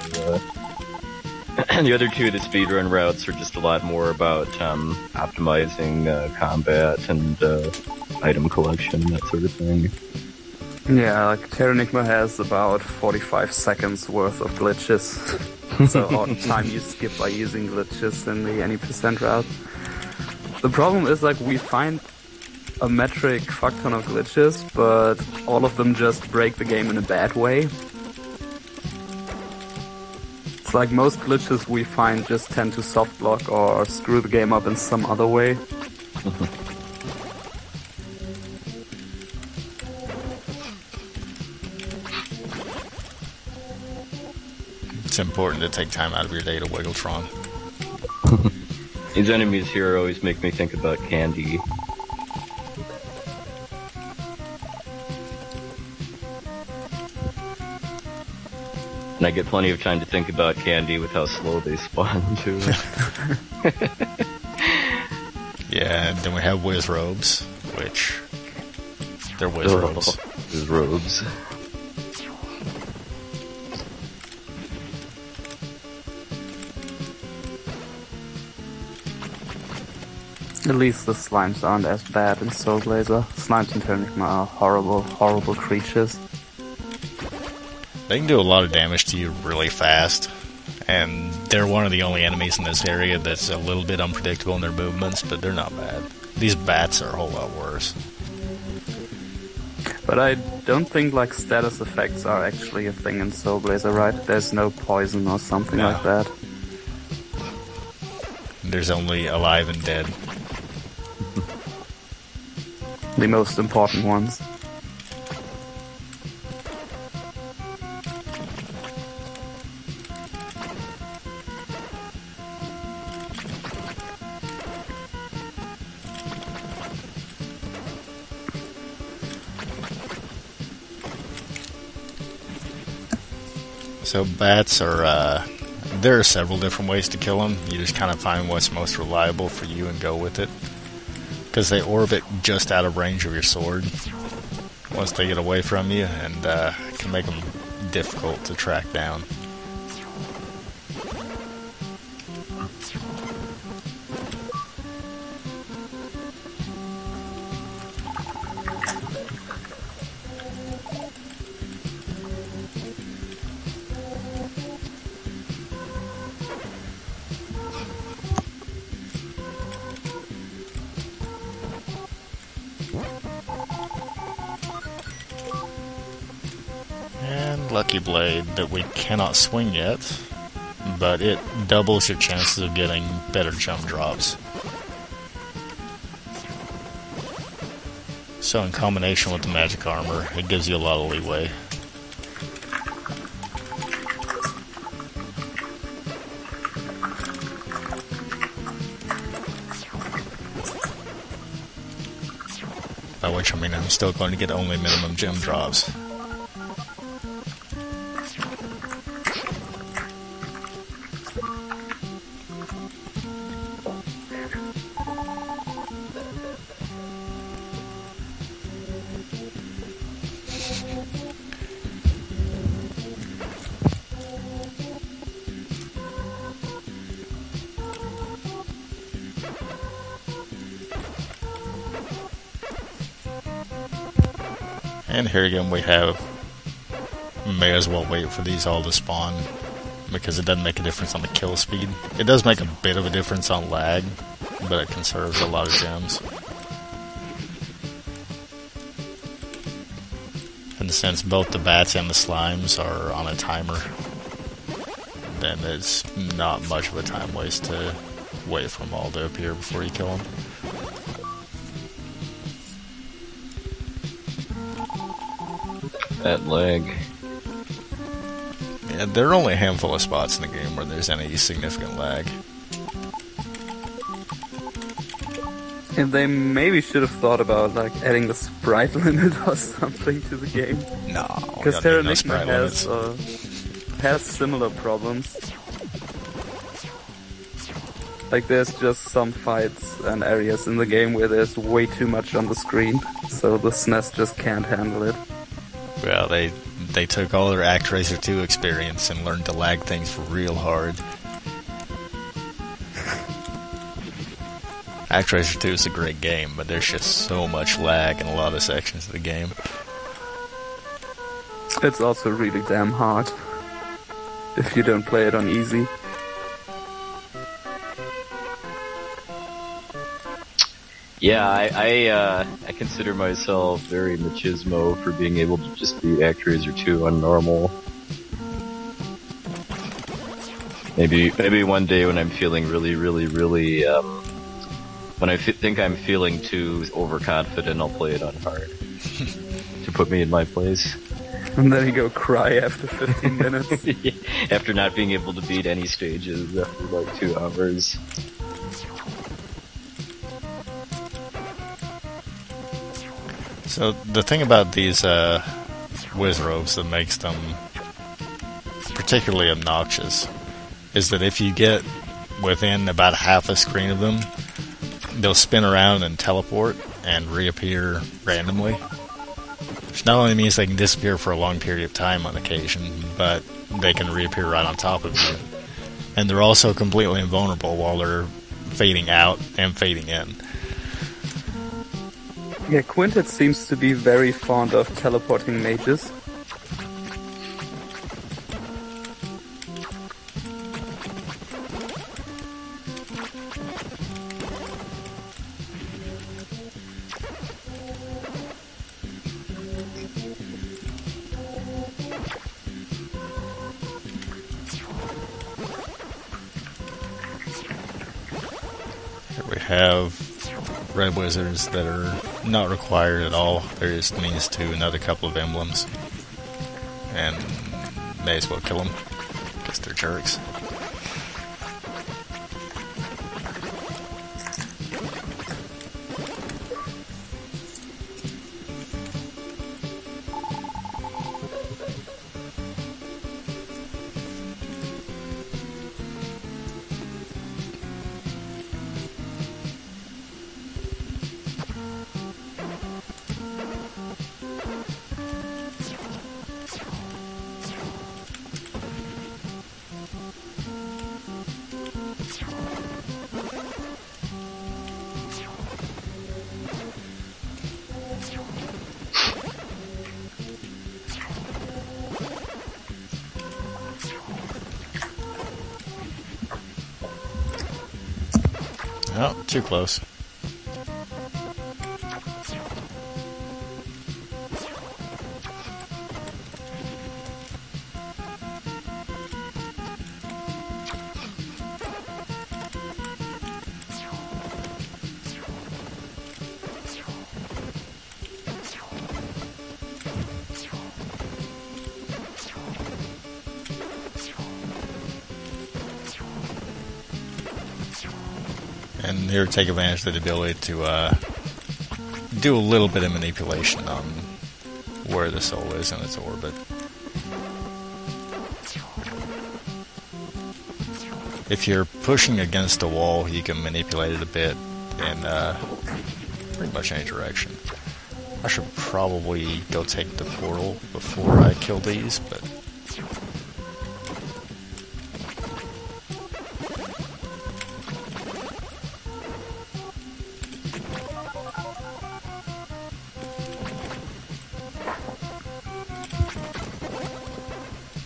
the other two of the speedrun routes are just a lot more about optimizing combat and item collection, that sort of thing. Yeah, like Terranigma has about 45 seconds worth of glitches. So all the time you skip by using glitches in the any percent route. The problem is, like, we find a metric fuck ton of glitches, but all of them just break the game in a bad way. It's like most glitches we find just tend to soft block or screw the game up in some other way. It's important to take time out of your day to Wiggletron. These enemies here always make me think about Candy. And I get plenty of time to think about Candy with how slow they spawn, too. Yeah, and then we have Wiz Robes, which... they're Wiz Robes. Wiz Robes. At least the slimes aren't as bad in Soul Blazer. Slimes in Terranigma are horrible, horrible creatures. They can do a lot of damage to you really fast, and they're one of the only enemies in this area that's a little bit unpredictable in their movements, but they're not bad. These bats are a whole lot worse. But I don't think, like, status effects are actually a thing in Soul Blazer, right? There's no poison or something like that. There's only alive and dead. The most important ones. So bats are, there are several different ways to kill them. You just kind of find what's most reliable for you and go with it. Because they orbit just out of range of your sword once they get away from you, and can make them difficult to track down. And Lucky Blade that we cannot swing yet, but it doubles your chances of getting better jump drops. So in combination with the magic armor, it gives you a lot of leeway. by which I mean I'm still going to get only minimum gem drops. And here again we have, may as well wait for these all to spawn, because it doesn't make a difference on the kill speed. It does make a bit of a difference on lag, but it conserves a lot of gems. And since both the bats and the slimes are on a timer, then it's not much of a time waste to wait for them all to appear before you kill them. That lag. Yeah, there are only a handful of spots in the game where there's any significant lag. And they maybe should have thought about like adding the sprite limit or something to the game. No, because Terranigma no has similar problems. Like there's just some fights and areas in the game where there's way too much on the screen, so the SNES just can't handle it. Well, they took all their ActRaiser 2 experience and learned to lag things real hard. ActRaiser 2 is a great game, but there's just so much lag in a lot of sections of the game. It's also really damn hard if you don't play it on easy. Yeah, I consider myself very machismo for being able to just beat ActRaiser 2 on normal. Maybe one day when I'm feeling really, when I think I'm feeling too overconfident, I'll play it on hard to put me in my place. And then you go cry after 15 minutes. Yeah, after not being able to beat any stages after like 2 hours. So the thing about these Wizrobes that makes them particularly obnoxious is that if you get within about half a screen of them, they'll spin around and teleport and reappear randomly. Which not only means they can disappear for a long period of time on occasion, but they can reappear right on top of you. And they're also completely invulnerable while they're fading out and fading in. Yeah, Quintet seems to be very fond of teleporting mages. Here we have red wizards that are not required at all. They're just means to another couple of emblems. And may as well kill them, because they're jerks. Oh, too close. And here, take advantage of the ability to do a little bit of manipulation on where the soul is in its orbit. If you're pushing against a wall, you can manipulate it a bit in pretty much any direction. I should probably go take the portal before I kill these, but...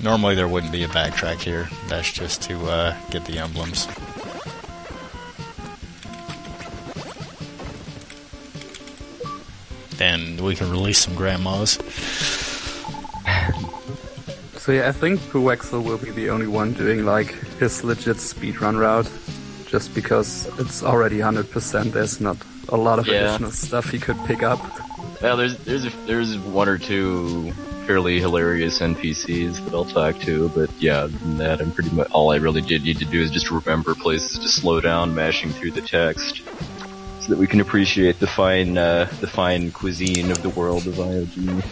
Normally there wouldn't be a backtrack here. That's just to get the emblems. Then we can release some grandmas. So yeah, I think Puwexel will be the only one doing like his legit speedrun route. Just because it's already 100%, there's not a lot of additional stuff he could pick up. Well, there's one or two fairly hilarious NPCs that I'll talk to, but yeah, other than that, I'm pretty much all I really did need to do is just remember places to slow down, mashing through the text, so that we can appreciate the fine cuisine of the world of IOG.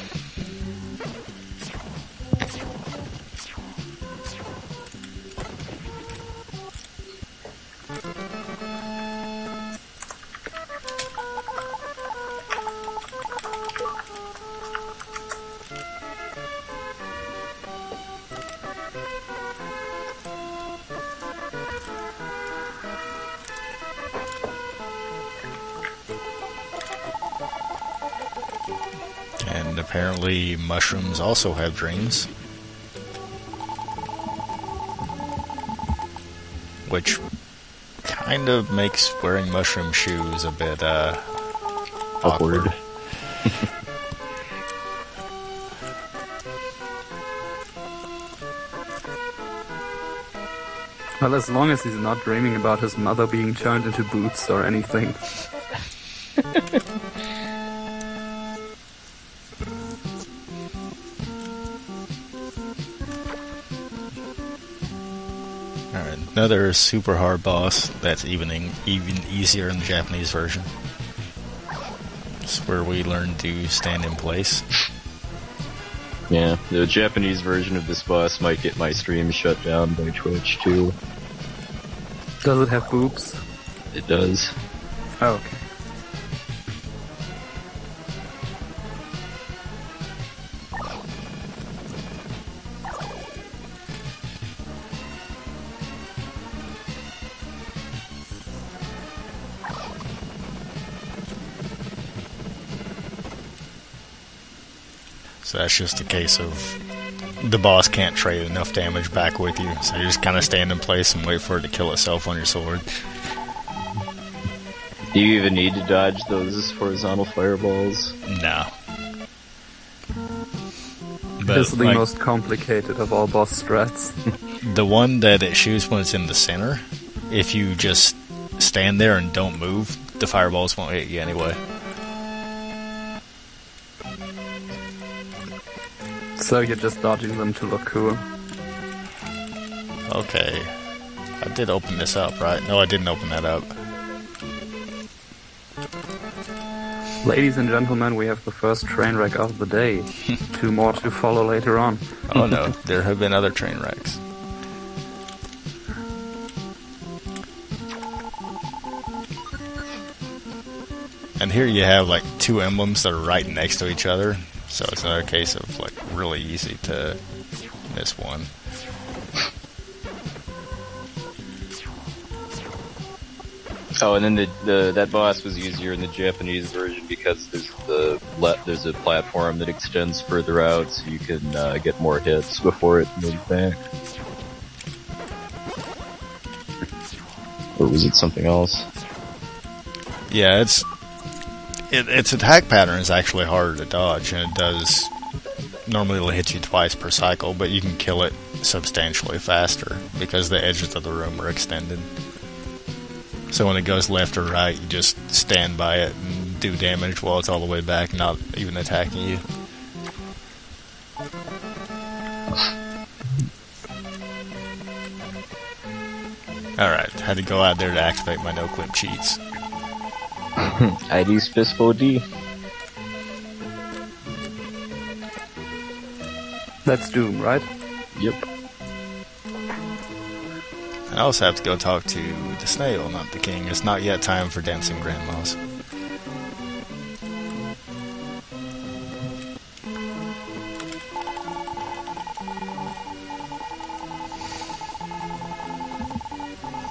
And apparently mushrooms also have dreams. Which kind of makes wearing mushroom shoes a bit awkward. Well, as long as he's not dreaming about his mother being turned into boots or anything. Alright, another super hard boss that's even easier in the Japanese version. It's where we learn to stand in place. Yeah, the Japanese version of this boss might get my stream shut down by Twitch too. Does it have boobs? It does. Oh, okay. So that's just a case of the boss can't trade enough damage back with you, so you just kind of stand in place and wait for it to kill itself on your sword. Do you even need to dodge those horizontal fireballs? No. But this is the most complicated of all boss strats. The one that it shoots when it's in the center, if you just stand there and don't move, the fireballs won't hit you anyway. So you're just dodging them to look cool. Okay. I did open this up, right? No, I didn't open that up. Ladies and gentlemen, we have the first train wreck of the day. 2 more to follow later on. Oh no, there have been other train wrecks. And here you have like 2 emblems that are right next to each other. So it's another case of like really easy to miss one. Oh, and then that boss was easier in the Japanese version because there's a platform that extends further out, so you can get more hits before it moves back. Or was it something else? Yeah, its attack pattern is actually harder to dodge, and it does normally it'll hit you twice per cycle, but you can kill it substantially faster because the edges of the room are extended. So when it goes left or right, you just stand by it and do damage while it's all the way back, not even attacking you. Alright, had to go out there to activate my no-clip cheats. ID Spispo D. That's Doom, right? Yep. I also have to go talk to the snail, not the king. It's not yet time for dancing grandmas.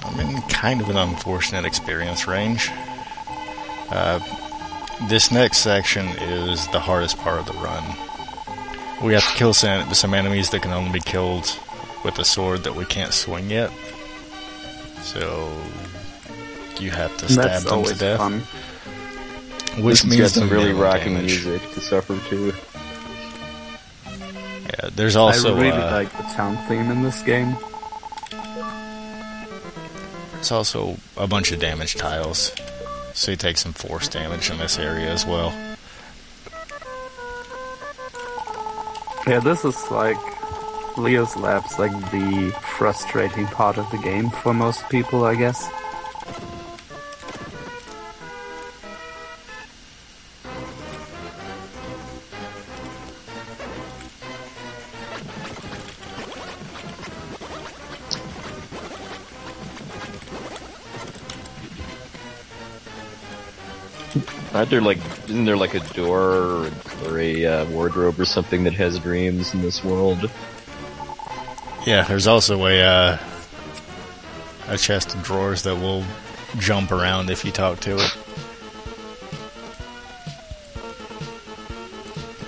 I'm in kind of an unfortunate experience range. This next section is the hardest part of the run. We have to kill some enemies that can only be killed with a sword that we can't swing yet. So you have to stab them to death. Fun. Which means some really minimum rocking damage. music to suffer to. Yeah, there's also I really like the town theme in this game. there's also a bunch of damage tiles, so you take some force damage in this area as well. Yeah, this is like Leo's Lab's like the frustrating part of the game for most people, I guess. Isn't there like a door or a wardrobe or something that has dreams in this world? Yeah, there's also a chest of drawers that will jump around if you talk to it.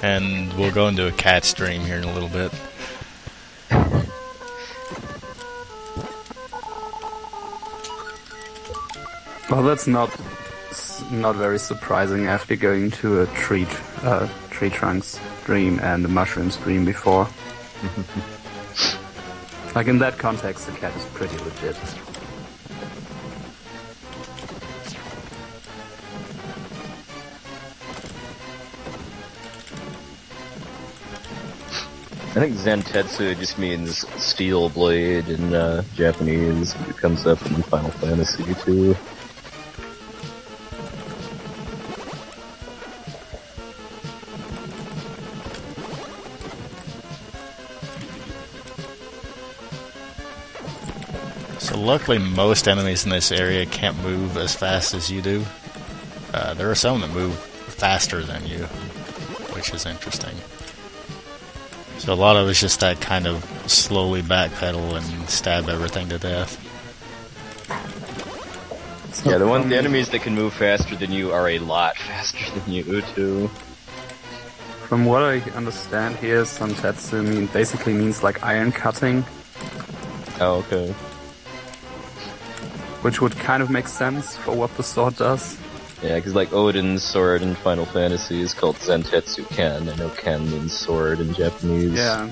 And we'll go into a cat's dream here in a little bit. Well, that's not very surprising after going to a tree trunks dream and a mushrooms dream before. Like in that context, the cat is pretty legit. I think Zentetsu just means steel blade in Japanese. It comes up in Final Fantasy too. So luckily most enemies in this area can't move as fast as you do. There are some that move faster than you, which is interesting. So a lot of it's just that kind of slowly backpedal and stab everything to death. Yeah, the enemies that can move faster than you are a lot faster than you too. From what I understand here, Santetsu basically means like iron cutting, Oh, okay. which would kind of make sense for what the sword does. Yeah, because like Odin's sword in Final Fantasy is called Zentetsu Ken. I know Ken means sword in Japanese. Yeah,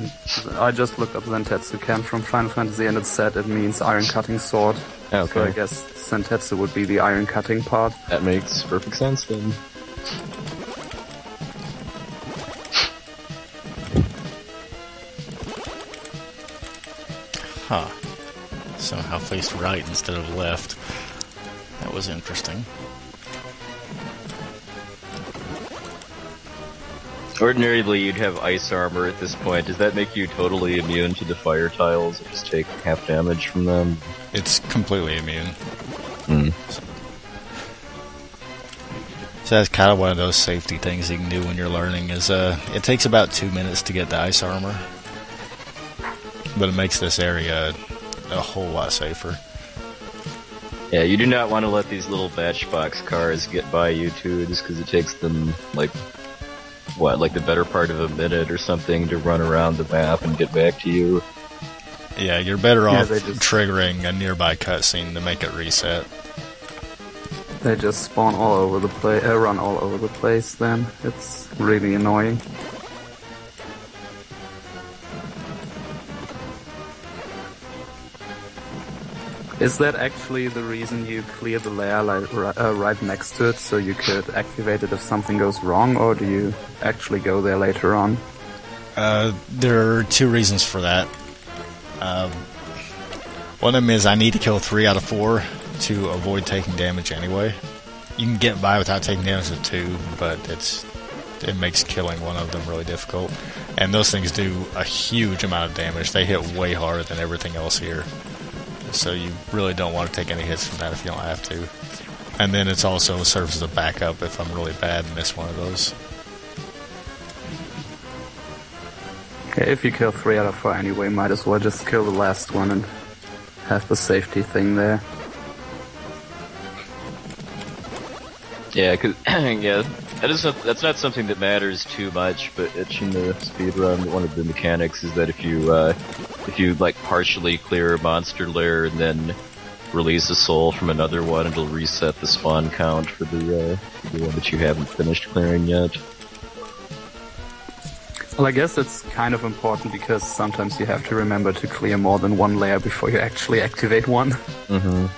I just looked up Zentetsu Ken from Final Fantasy and it said it means iron cutting sword. Okay. So I guess Zentetsu would be the iron cutting part. That makes perfect sense then. Huh. Somehow faced right instead of left. That was interesting. Ordinarily, you'd have ice armor at this point. Does that make you totally immune to the fire tiles or just take half damage from them? It's completely immune. Hmm. So that's kind of one of those safety things you can do when you're learning is it takes about 2 minutes to get the ice armor. But it makes this area a whole lot safer. Yeah, you do not want to let these little batchbox cars get by you too, just because it takes them, like the better part of a minute or something to run around the map and get back to you. Yeah, you're better off they just- triggering a nearby cutscene to make it reset. They just spawn all over the place, run all over the place then. It's really annoying. Is that actually the reason you clear the layer right next to it, so you could activate it if something goes wrong, or do you actually go there later on? There are two reasons for that. One of them is I need to kill 3 out of 4 to avoid taking damage anyway. You can get by without taking damage with 2, but it's it makes killing one of them really difficult. And those things do a huge amount of damage. They hit way harder than everything else here. So you really don't want to take any hits from that if you don't have to. And then it's also serves as a backup if I'm really bad and miss one of those. Okay, if you kill 3 out of 4 anyway, might as well just kill the last one and have the safety thing there. Yeah, cause yeah, that's not something that matters too much. But in the speedrun, one of the mechanics is that if you like partially clear a monster lair and then release a soul from another one, it'll reset the spawn count for the one that you haven't finished clearing yet. Well, I guess it's kind of important because sometimes you have to remember to clear more than one layer before you actually activate one. Mm-hmm.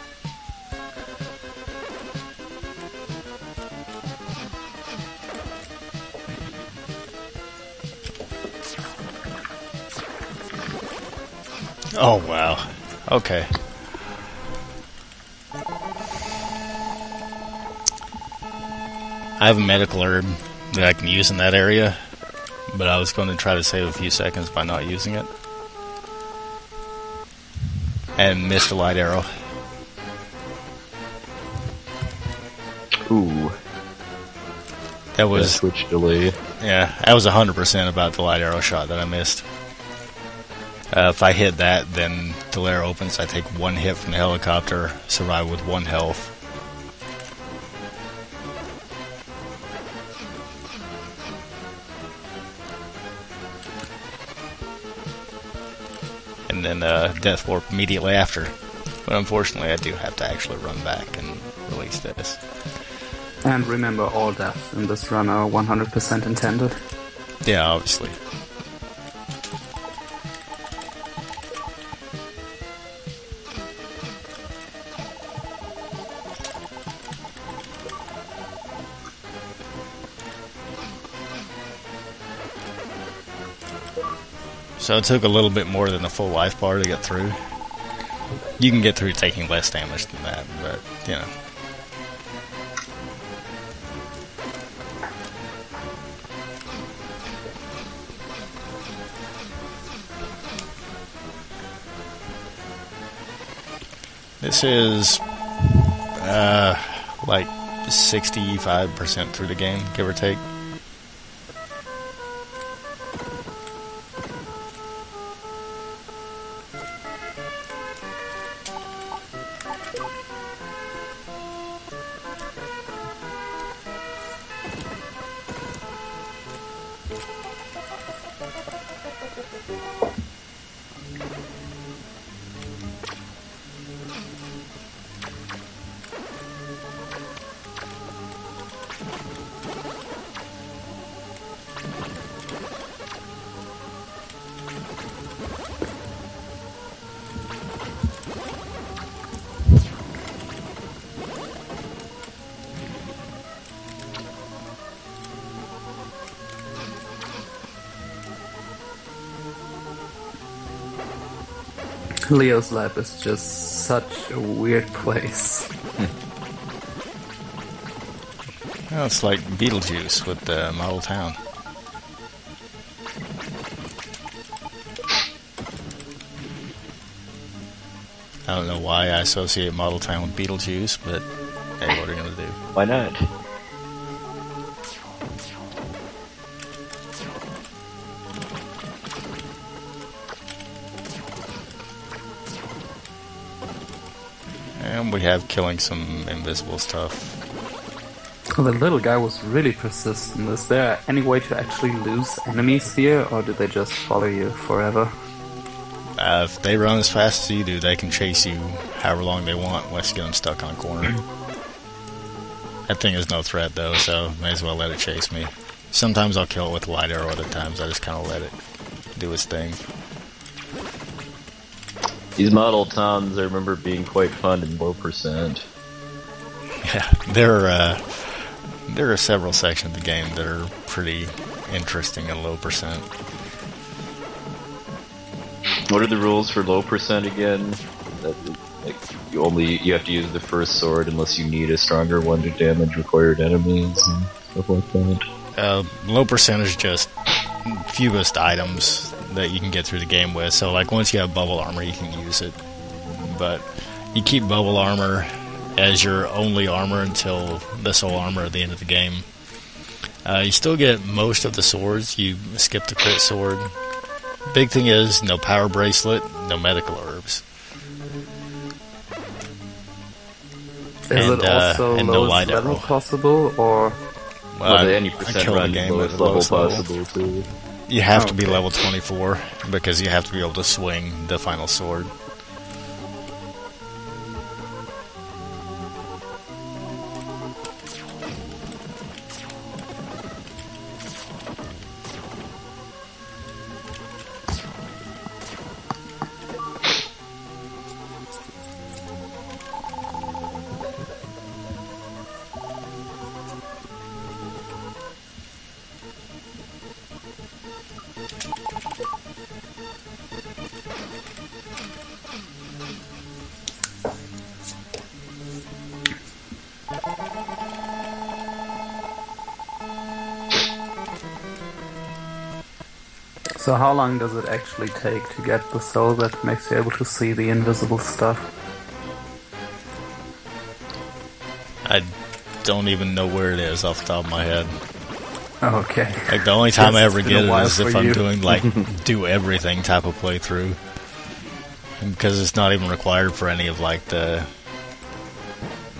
Oh, wow. Okay. I have a medical herb that I can use in that area, but I was going to try to save a few seconds by not using it. And missed a light arrow. Ooh. That was... switch delay. Yeah, that was 100% about the light arrow shot that I missed. If I hit that, then the lair opens. I take 1 hit from the helicopter, survive with 1 health. And then death warp immediately after. But unfortunately, I do have to actually run back and release this. And remember, all deaths in this run are 100% intended. Yeah, obviously. So it took a little bit more than a full life bar to get through. You can get through taking less damage than that, but, you know. This is, like 65% through the game, give or take. Leo's lab is just such a weird place. Well, it's like Beetlejuice with the model town. I don't know why I associate model town with Beetlejuice, but hey, what are you gonna do? Why not? And we have killing some invisible stuff. The little guy was really persistent. Is there any way to actually lose enemies here, or do they just follow you forever? If they run as fast as you do, they can chase you however long they want unless you get them stuck on a corner. That thing is no threat though, so may as well let it chase me. Sometimes I'll kill it with a light arrow, other times I just kind of let it do its thing. These model towns, I remember being quite fun in low percent. Yeah, there are several sections of the game that are pretty interesting in low percent. What are the rules for low percent again? That, like, you have to use the first sword unless you need a stronger one to damage required enemies and stuff like that. Low percentage, just fewest items that you can get through the game with. So, like, once you have bubble armor, you can use it. But you keep bubble armor as your only armor until the soul armor at the end of the game. You still get most of the swords. You skip the crit sword. Big thing is no power bracelet, no medical herbs. Is it also and no lowest light level arrow. possible, or Well, the any I percent killed the run game lowest at the level lowest level. possible too. You have to be Okay. level 24 because you have to be able to swing the final sword. so how long does it actually take to get the soul that makes you able to see the invisible stuff? I don't even know where it is off the top of my head. Okay. Like, the only time Guess I it's ever been get a it while is if for I'm you. doing, like, do everything type of playthrough. Because it's not even required for any of, like, the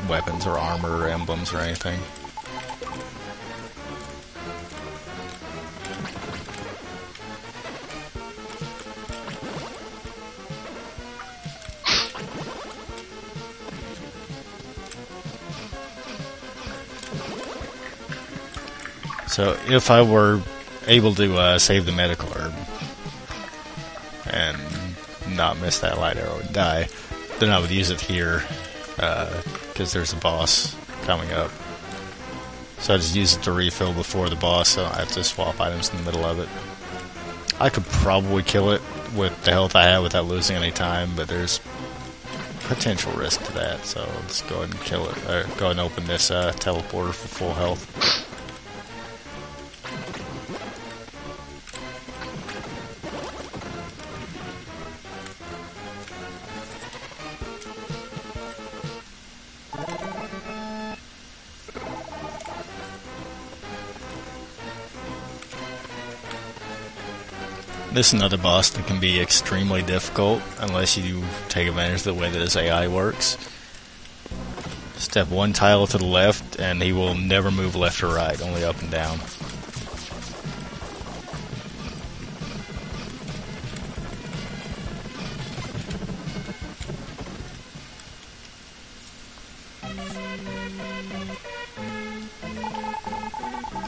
weapons or armor or emblems or anything. So, if I were able to save the medical herb and not miss that light arrow and die, then I would use it here because there's a boss coming up. So I just use it to refill before the boss, so I don't have to swap items in the middle of it. I could probably kill it with the health I have without losing any time, but there's potential risk to that, so let's go ahead and kill it. Or go ahead and open this teleporter for full health. This is another boss that can be extremely difficult unless you take advantage of the way that his AI works. Step one tile to the left and he will never move left or right, only up and down.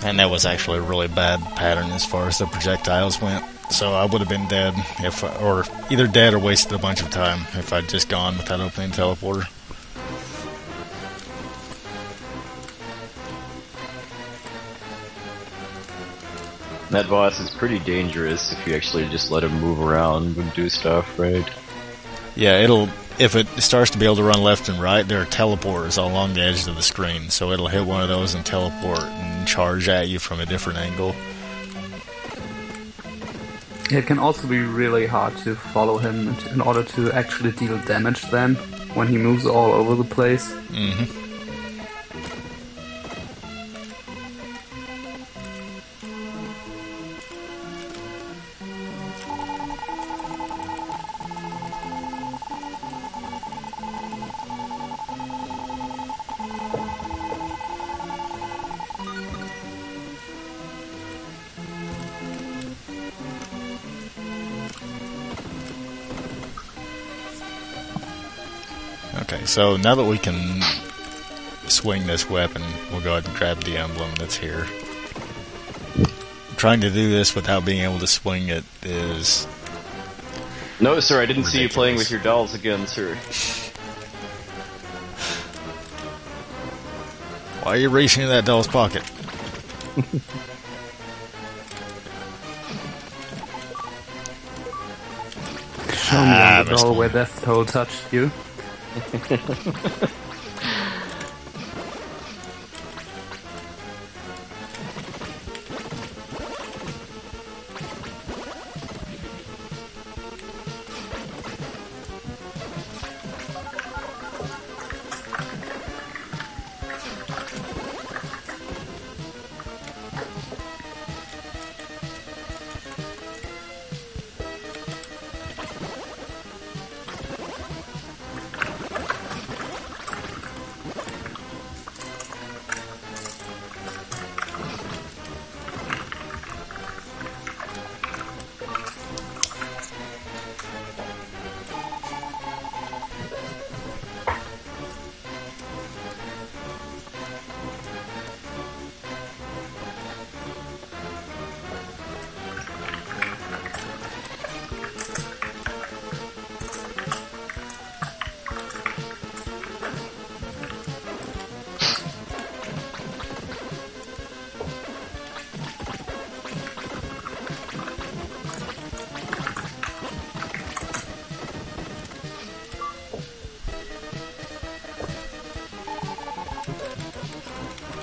And that was actually a really bad pattern as far as the projectiles went. So I would have been dead if, or either dead or wasted a bunch of time if I'd just gone without opening the teleporter. That boss is pretty dangerous if you actually just let him move around and do stuff, right? Yeah, if it starts to be able to run left and right, there are teleporters all along the edges of the screen, so it'll hit one of those and teleport and charge at you from a different angle. It can also be really hard to follow him in order to actually deal damage then, when he moves all over the place. Mm-hmm. Okay, so now that we can swing this weapon, we'll go ahead and grab the emblem that's here. Trying to do this without being able to swing it is... No, sir, I didn't see you ridiculous. playing with your dolls again, sir. Why are you reaching in that doll's pocket? Show me on the missed doll one. where Death Toll touched you.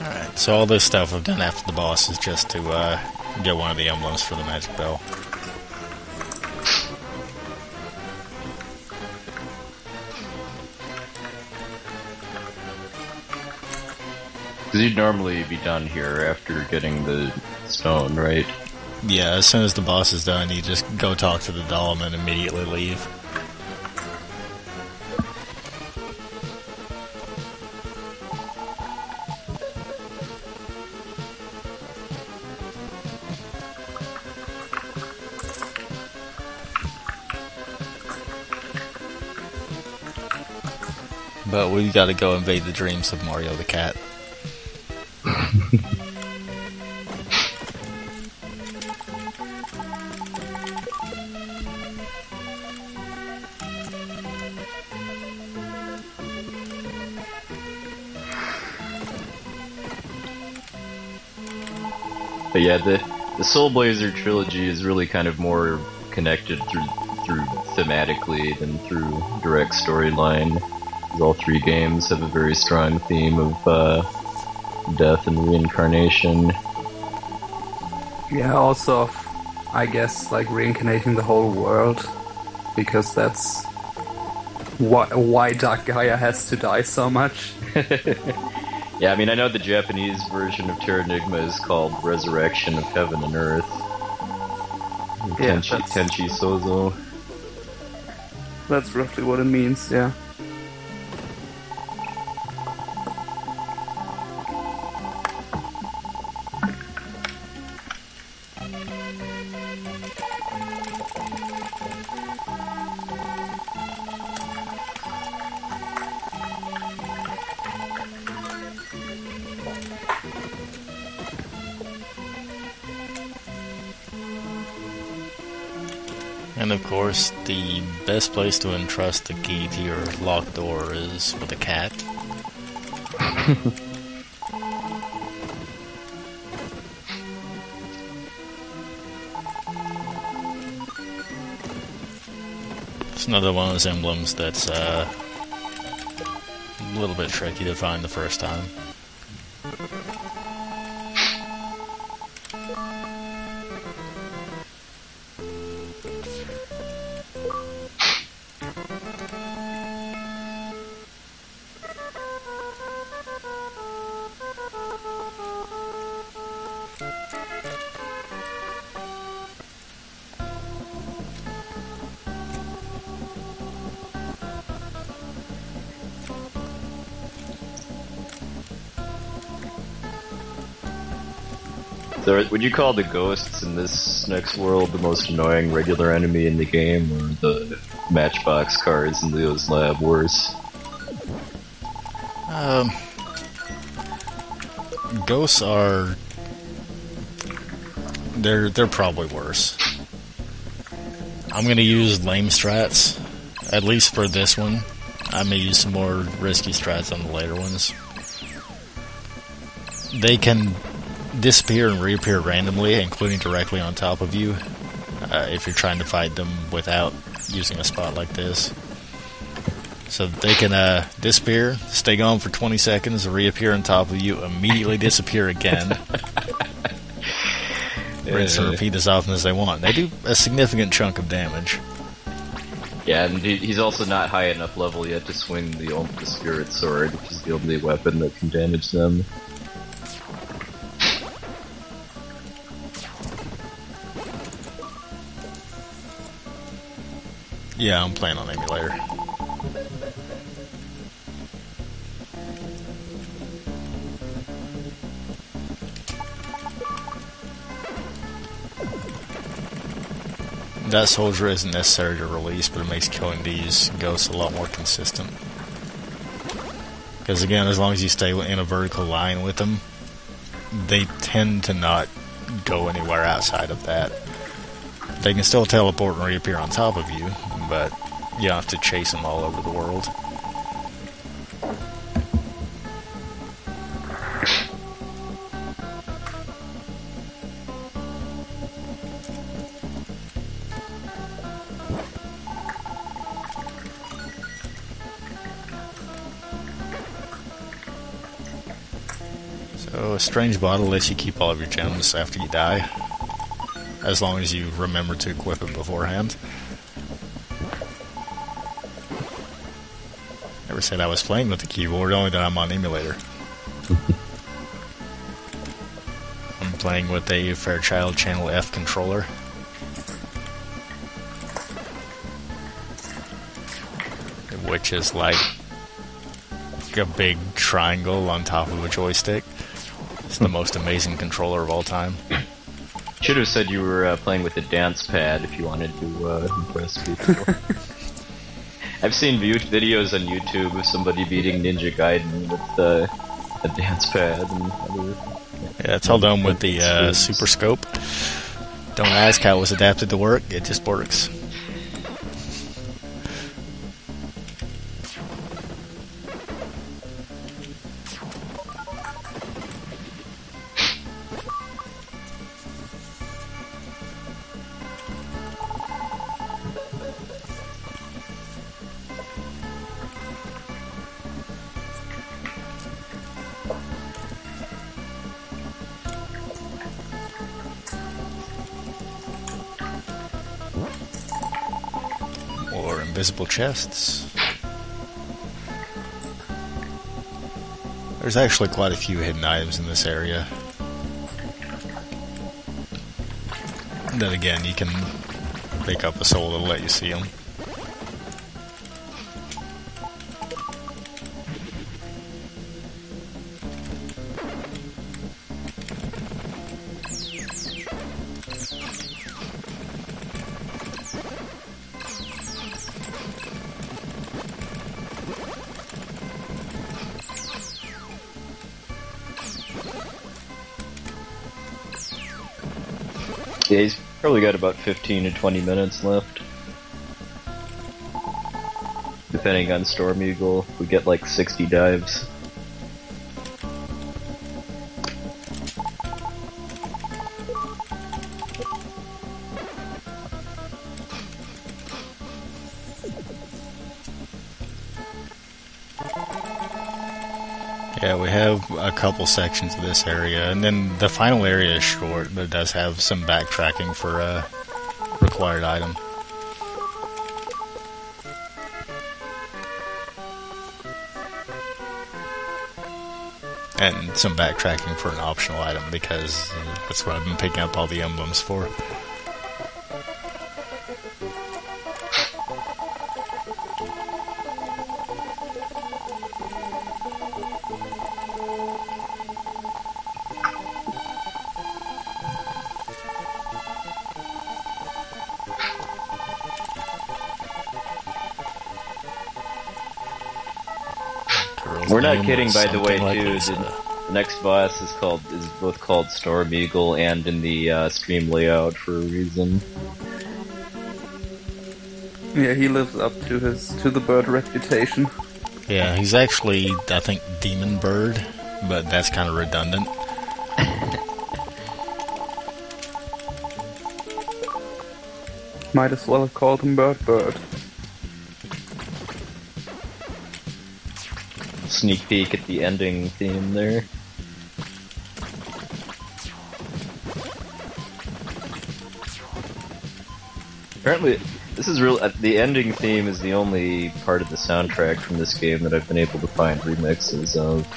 Alright, so all this stuff I've done after the boss is just to get one of the emblems for the magic bell. Because you'd normally be done here after getting the stone, right? Yeah, as soon as the boss is done, you just go talk to the doll and then immediately leave. But we gotta go invade the dreams of Mario the cat. But yeah, the Soul Blazer trilogy is really kind of more connected through thematically than through direct storyline. All three games have a very strong theme of death and reincarnation. Yeah, also, I guess, like reincarnating the whole world, because that's why Dark Gaia has to die so much. Yeah, I mean, I know the Japanese version of Terranigma is called Resurrection of Heaven and Earth. Yeah, Tenchi Sozo. That's roughly what it means, yeah. And of course, the best place to entrust the key to your locked door is with a cat. It's another one of those emblems that's a little bit tricky to find the first time. So, would you call the ghosts in this next world the most annoying regular enemy in the game, or the Matchbox cars in Leo's lab worse? Ghosts are... They're probably worse. I'm gonna use lame strats, at least for this one. I may use some more risky strats on the later ones. They can disappear and reappear randomly, including directly on top of you, if you're trying to fight them without using a spot like this. So they can disappear, stay gone for 20 seconds, reappear on top of you, immediately disappear again. Rinse and repeat as often as they want. They do a significant chunk of damage. Yeah, and he's also not high enough level yet to swing the Spirit Sword, which is the only weapon that can damage them. Yeah, I'm playing on emulator. That soldier isn't necessary to release, but it makes killing these ghosts a lot more consistent. Because again, as long as you stay in a vertical line with them, they tend to not go anywhere outside of that. They can still teleport and reappear on top of you, but you don't have to chase them all over the world. So a strange bottle lets you keep all of your gems after you die, as long as you remember to equip it beforehand. Never said I was playing with the keyboard, only that I'm on emulator. I'm playing with a Fairchild Channel F controller. Which is like a big triangle on top of a joystick. It's the most amazing controller of all time. Should have said you were playing with a dance pad if you wanted to impress people. I've seen videos on YouTube of somebody beating Ninja Gaiden with a dance pad and other... Yeah, it's all done with the Super Scope. Don't ask how it was adapted to work, it just works. Or invisible chests. There's actually quite a few hidden items in this area. Then again, you can pick up a soul that'll let you see them. Yeah, he's probably got about 15 to 20 minutes left. Depending on Storm Eagle, we get like 60 dives. Yeah, we have a couple sections of this area, and then the final area is short, but it does have some backtracking for a required item. And some backtracking for an optional item, because that's what I've been picking up all the emblems for. We're not kidding, by the way, too. The next boss is both called Storm Eagle and in the stream layout for a reason. Yeah, he lives up to the bird reputation. Yeah, he's actually, I think, Demon Bird, but that's kind of redundant. Might as well have called him Bird. Sneak peek at the ending theme there. Apparently, this is real. The ending theme is the only part of the soundtrack from this game that I've been able to find remixes of.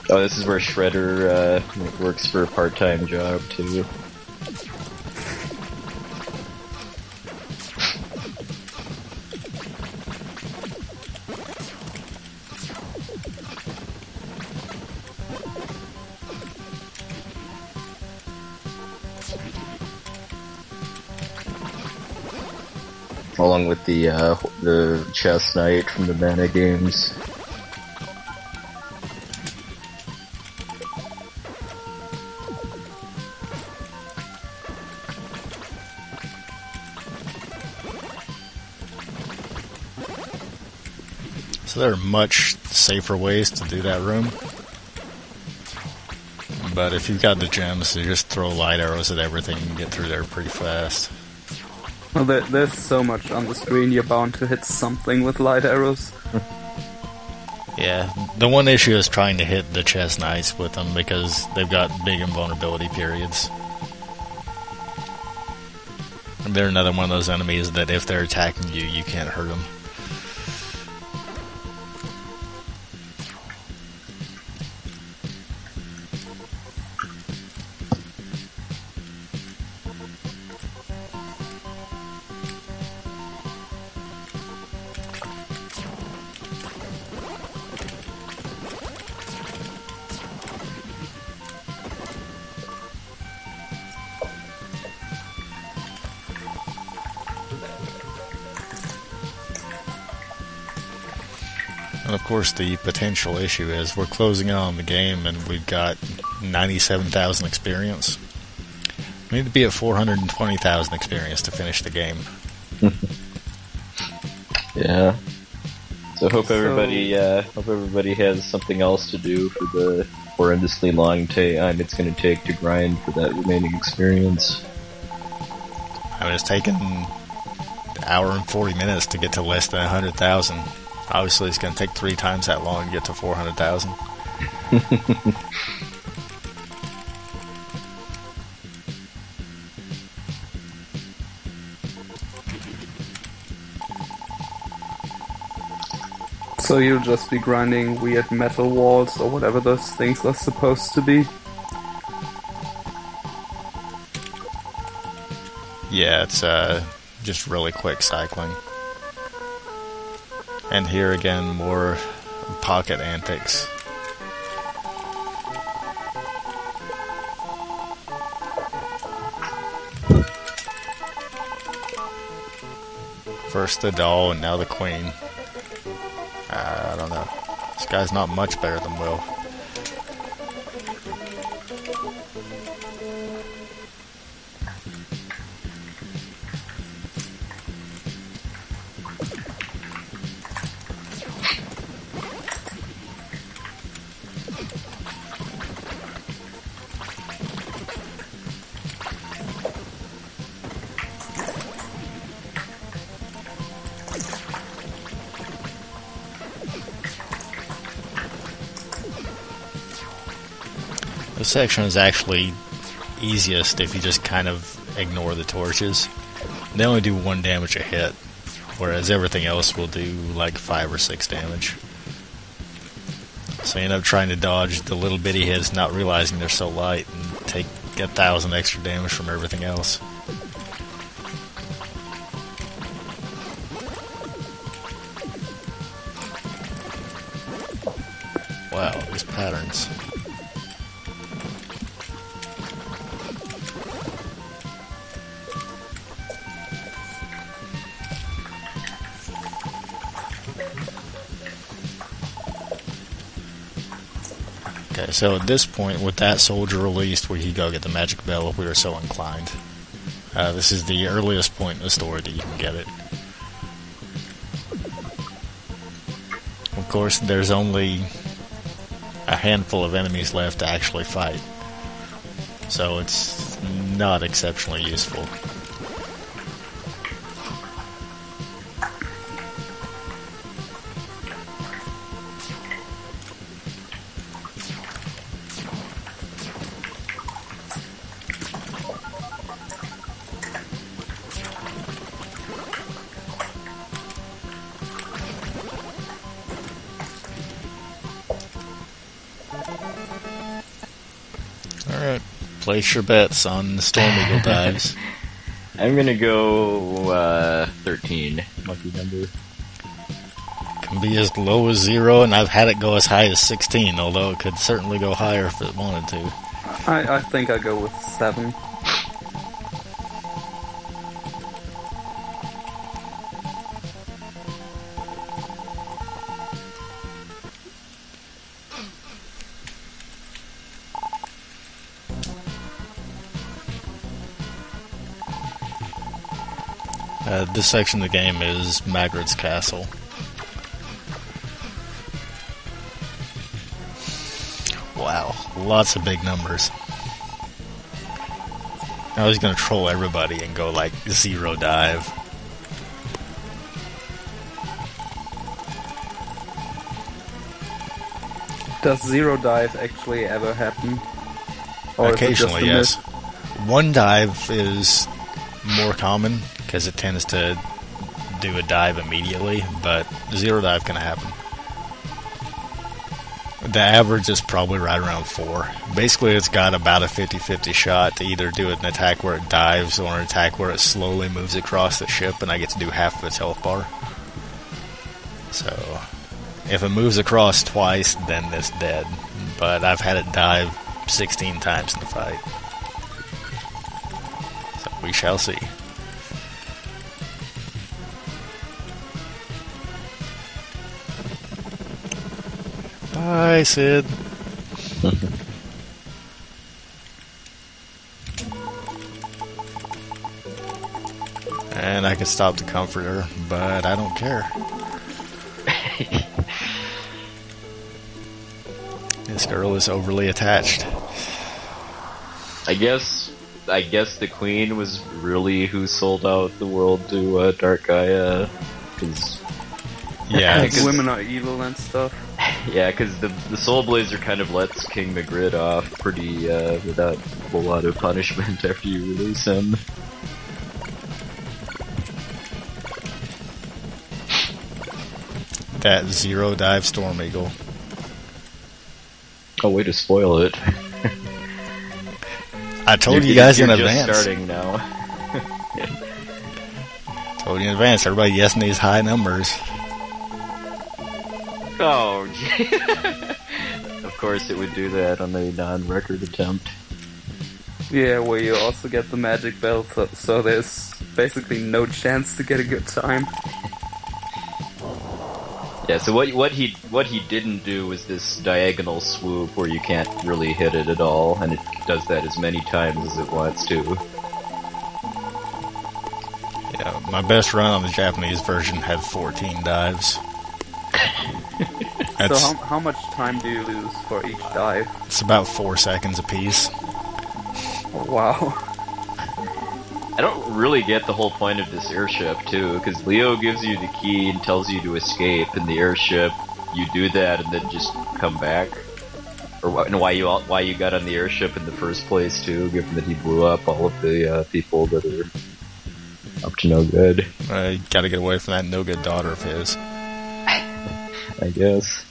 Oh, this is where Shredder works for a part-time job too. Along with the chess knight from the Mana games. So there are much safer ways to do that room. But if you've got the gems, you just throw light arrows at everything and get through there pretty fast. Well, there's so much on the screen, you're bound to hit something with light arrows. Yeah, the one issue is trying to hit the chest knights with them because they've got big invulnerability periods. And they're another one of those enemies that if they're attacking you, you can't hurt them. And of course the potential issue is we're closing in on the game and we've got 97,000 experience. We need to be at 420,000 experience to finish the game. Yeah. So hope everybody has something else to do for the horrendously long time it's going to take to grind for that remaining experience. I mean, it's taken an hour and 40 minutes to get to less than 100,000. Obviously, it's going to take 3 times that long to get to 400,000. So you'll just be grinding weird metal walls or whatever those things are supposed to be? Yeah, it's just really quick cycling. And here again, more pocket antics. First the doll and now the queen. I don't know. This guy's not much better than Will. This section is actually easiest if you just kind of ignore the torches. They only do 1 damage a hit, whereas everything else will do like 5 or 6 damage. So you end up trying to dodge the little bitty hits, not realizing they're so light, and take 1,000 extra damage from everything else. Wow, these patterns. Okay, so at this point, with that soldier released, we could go get the magic bell if we were so inclined. This is the earliest point in the story that you can get it. Of course, there's only a handful of enemies left to actually fight, so it's not exceptionally useful. Alright, place your bets on the Storm Eagle dives. I'm gonna go 13. Lucky number. Can be as low as 0, and I've had it go as high as 16, although it could certainly go higher if it wanted to. I think I go with 7. This section of the game is Magritt's Castle. Wow, lots of big numbers. I was going to troll everybody and go like 0 dive. Does zero dive actually ever happen? Or Occasionally, is it just yes. One dive is more common because it tends to do a dive immediately, but zero dive can happen. The average is probably right around 4. Basically, it's got about a 50-50 shot to either do an attack where it dives or an attack where it slowly moves across the ship, and I get to do half of its health bar. So, if it moves across twice, then it's dead. But I've had it dive 16 times in the fight. So, we shall see. Bye, Sid. And I can stop the comforter, but I don't care. This girl is overly attached. I guess the queen was really who sold out the world to Dark Gaia, because Yeah, women are evil and stuff. yeah, because the Soul Blazer kind of lets King Magritte off pretty without a whole lot of punishment after you release him. that zero dive Storm Eagle. Oh, way to spoil it. I told you guys in you're advance. Just starting now. Told you in advance. Everybody guessing these high numbers. Oh, of course it would do that on a non-record attempt. Yeah, where you also get the magic belt, so there's basically no chance to get a good time. Yeah, so what he didn't do was this diagonal swoop where you can't really hit it at all, and it does that as many times as it wants to. Yeah, my best run on the Japanese version had 14 dives. So how much time do you lose for each dive? It's about 4 seconds apiece. Oh, wow. I don't really get the whole point of this airship, too, because Leo gives you the key and tells you to escape, and the airship, you do that and then just come back. Or why you got on the airship in the first place, too, given that he blew up all of the people that are up to no good. Gotta get away from that no-good daughter of his. I guess.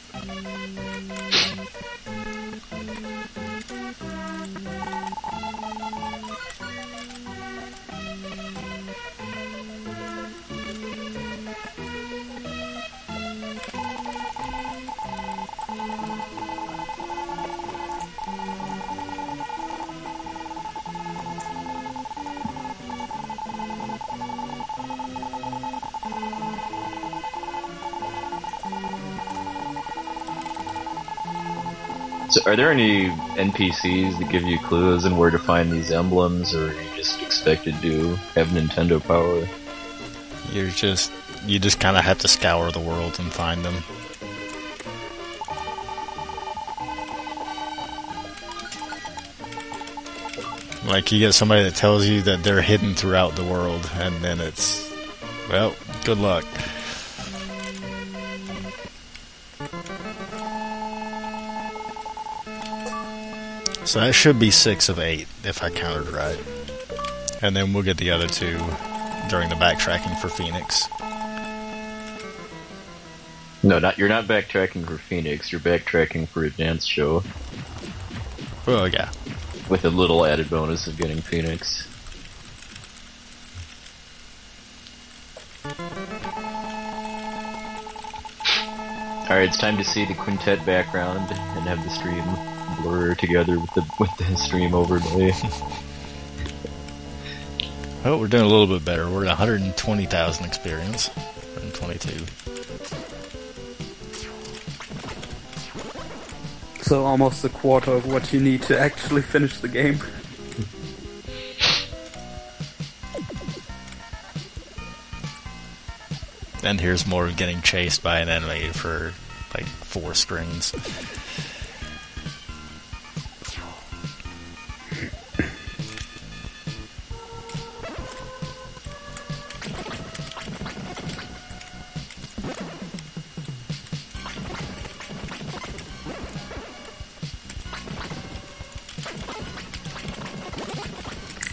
So are there any NPCs that give you clues on where to find these emblems, or are you just expected to have Nintendo power? You just kind of have to scour the world and find them. Like, you get somebody that tells you that they're hidden throughout the world, and then it's, well, good luck. So that should be 6 of 8, if I counted right. And then we'll get the other 2 during the backtracking for Phoenix. No, you're not backtracking for Phoenix, you're backtracking for a dance show. Well, yeah. With a little added bonus of getting Phoenix. Alright, it's time to see the quintet background and have the stream blur together with the stream overlay. Oh, we're doing a little bit better. We're at 120,000 experience. 122. So almost a quarter of what you need to actually finish the game. And here's more of getting chased by an enemy for like 4 screens.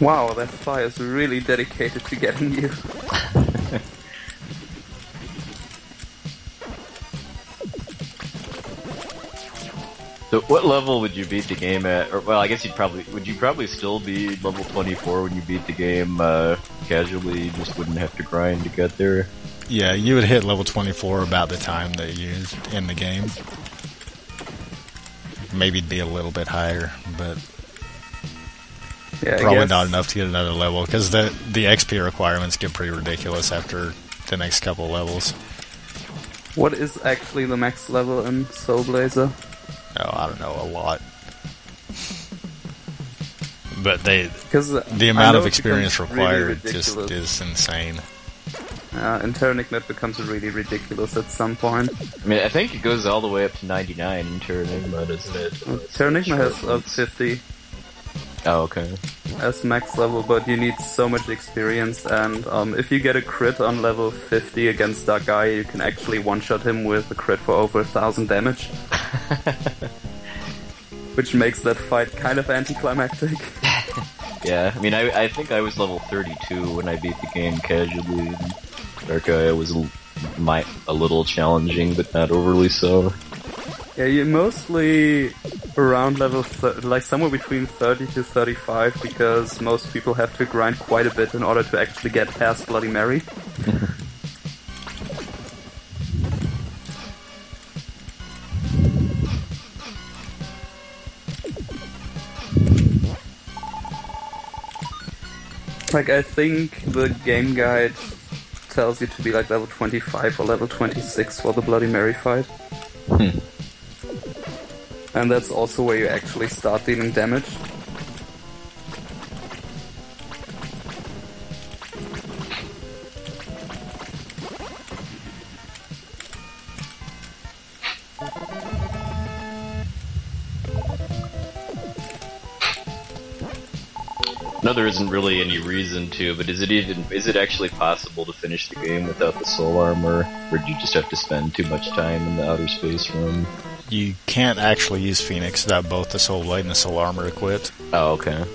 Wow, that fly is really dedicated to getting you. So what level would you beat the game at? Or, well, I guess would you probably still be level 24 when you beat the game casually? You just wouldn't have to grind to get there? Yeah, you would hit level 24 about the time that you used in the game. Maybe it'd be a little bit higher, but Yeah, probably not enough to get another level, because the XP requirements get pretty ridiculous after the next couple levels. What is actually the max level in Soul Blazer? Oh, I don't know, a lot. But the I amount know of it experience becomes required really just ridiculous. is insane. Internic that becomes really ridiculous at some point. I mean, I think it goes all the way up to 99 in Terranigma, doesn't it? Terranigma has 50 Oh, okay. as max level, but you need so much experience, and if you get a crit on level 50 against that guy, you can actually one-shot him with a crit for over 1,000 damage. Which makes that fight kind of anticlimactic. Yeah, I mean, I think I was level 32 when I beat the game casually. Dark-Eye was a little challenging, but not overly so. Yeah, you're mostly around level like somewhere between 30 to 35, because most people have to grind quite a bit in order to actually get past Bloody Mary. Like, I think the game guide tells you to be like level 25 or level 26 for the Bloody Mary fight. And that's also where you actually start dealing damage. No, there isn't really any reason to, but is it actually possible to finish the game without the soul armor, or do you just have to spend too much time in the outer space room? You can't actually use Phoenix without both the soul blade and the soul armor equipped. Oh, okay.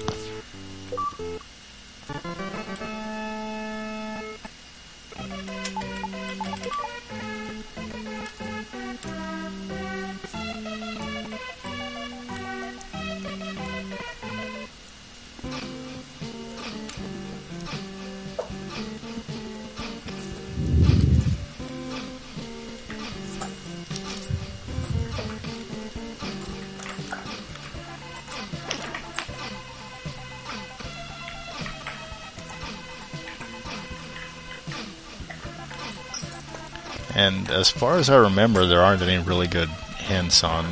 And as far as I remember, there aren't any really good hints on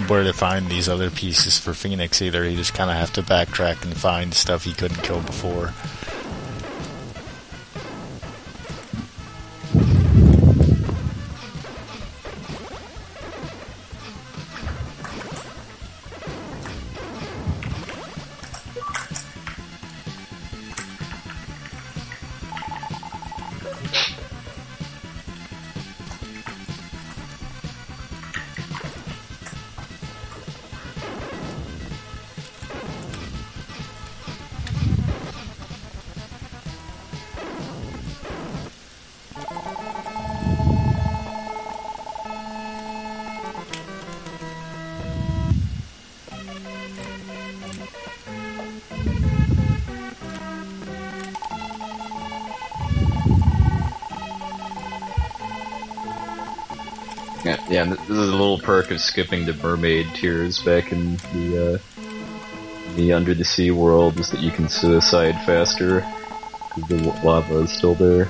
where to find these other pieces for Phoenix either. You just kind of have to backtrack and find stuff you couldn't kill before. Yeah, and this is a little perk of skipping the mermaid tiers back in the under the sea world, is that you can suicide faster because the lava is still there.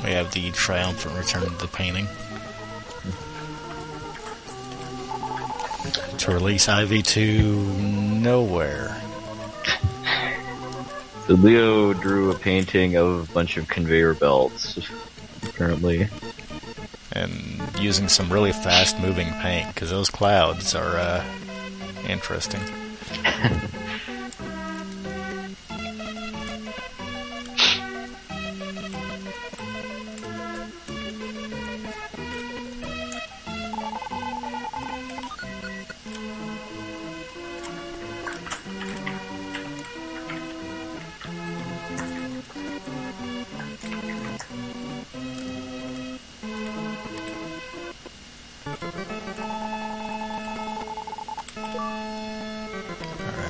We have the triumphant return to the painting. To release Ivy to nowhere. So Leo drew a painting of a bunch of conveyor belts, apparently. And using some really fast moving paint, because those clouds are interesting.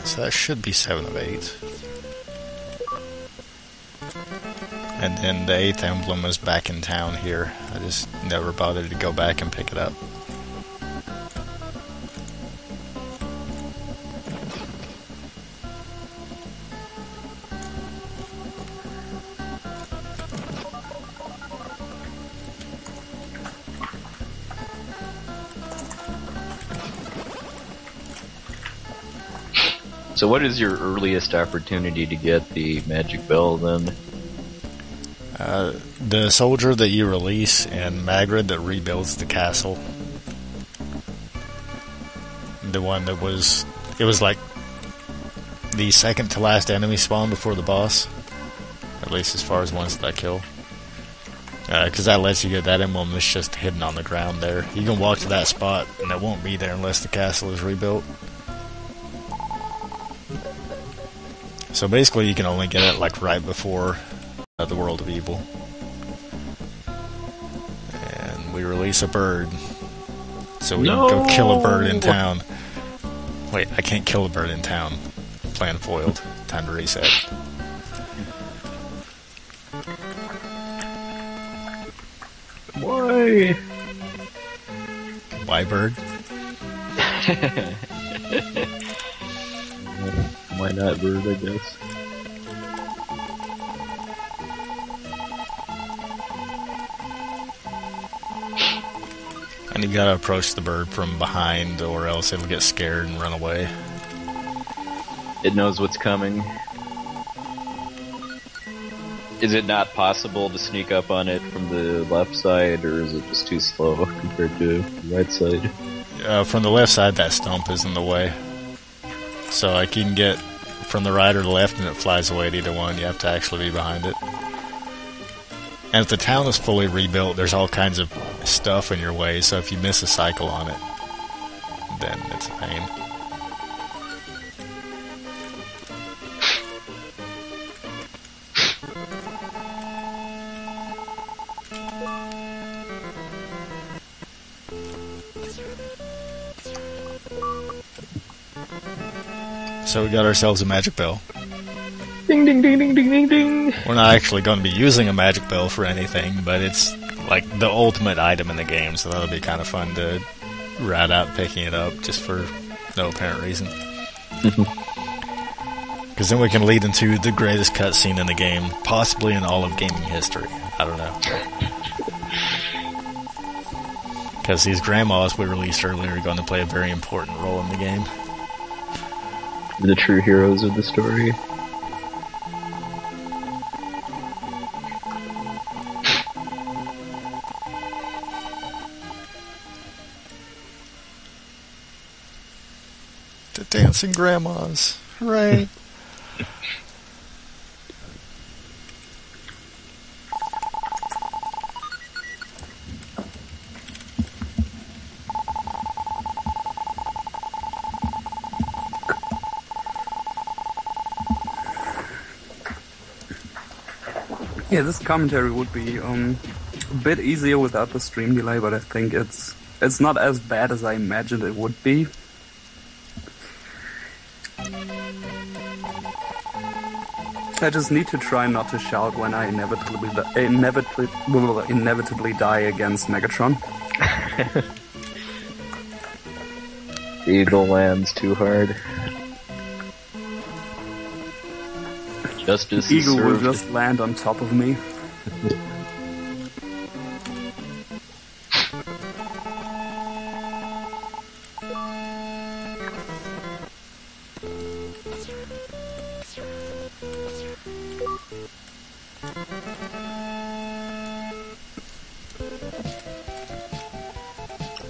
So that should be 7 of 8. And then the 8th emblem is back in town here. I just never bothered to go back and pick it up. So what is your earliest opportunity to get the magic bell then? The soldier that you release in Magrid that rebuilds the castle. The one that was... It was like the second to last enemy spawn before the boss. At least as far as ones that I kill. Because that lets you get that emblem that's just hidden on the ground there. You can walk to that spot and it won't be there unless the castle is rebuilt. So basically you can only get it like right before the World of Evil. And we release a bird. So we can go kill a bird in town. Wait, I can't kill a bird in town. Plan foiled. Time to reset. Why? Why bird? Why not bird, I guess. And you gotta approach the bird from behind or else it'll get scared and run away. It knows what's coming. Is it not possible to sneak up on it from the left side, or is it just too slow compared to the right side? From the left side, that stump is in the way. So like you can get from the right or the left and it flies away at either one. You have to actually be behind it. And if the town is fully rebuilt, there's all kinds of stuff in your way, so if you miss a cycle on it, then it's a pain. So we got ourselves a magic bell. Ding ding ding ding ding ding ding! We're not actually going to be using a magic bell for anything, but it's like the ultimate item in the game, so that'll be kind of fun to rat out picking it up just for no apparent reason. Because then we can lead into the greatest cutscene in the game, possibly in all of gaming history. I don't know. Because these grandmas we released earlier are going to play a very important role in the game. The true heroes of the story. The dancing grandmas. Hooray. Yeah, this commentary would be a bit easier without the stream delay, but I think it's not as bad as I imagined it would be. I just need to try not to shout when I inevitably die against Megatron. Eagle lands too hard. Justice Eagle is will served. just land on top of me.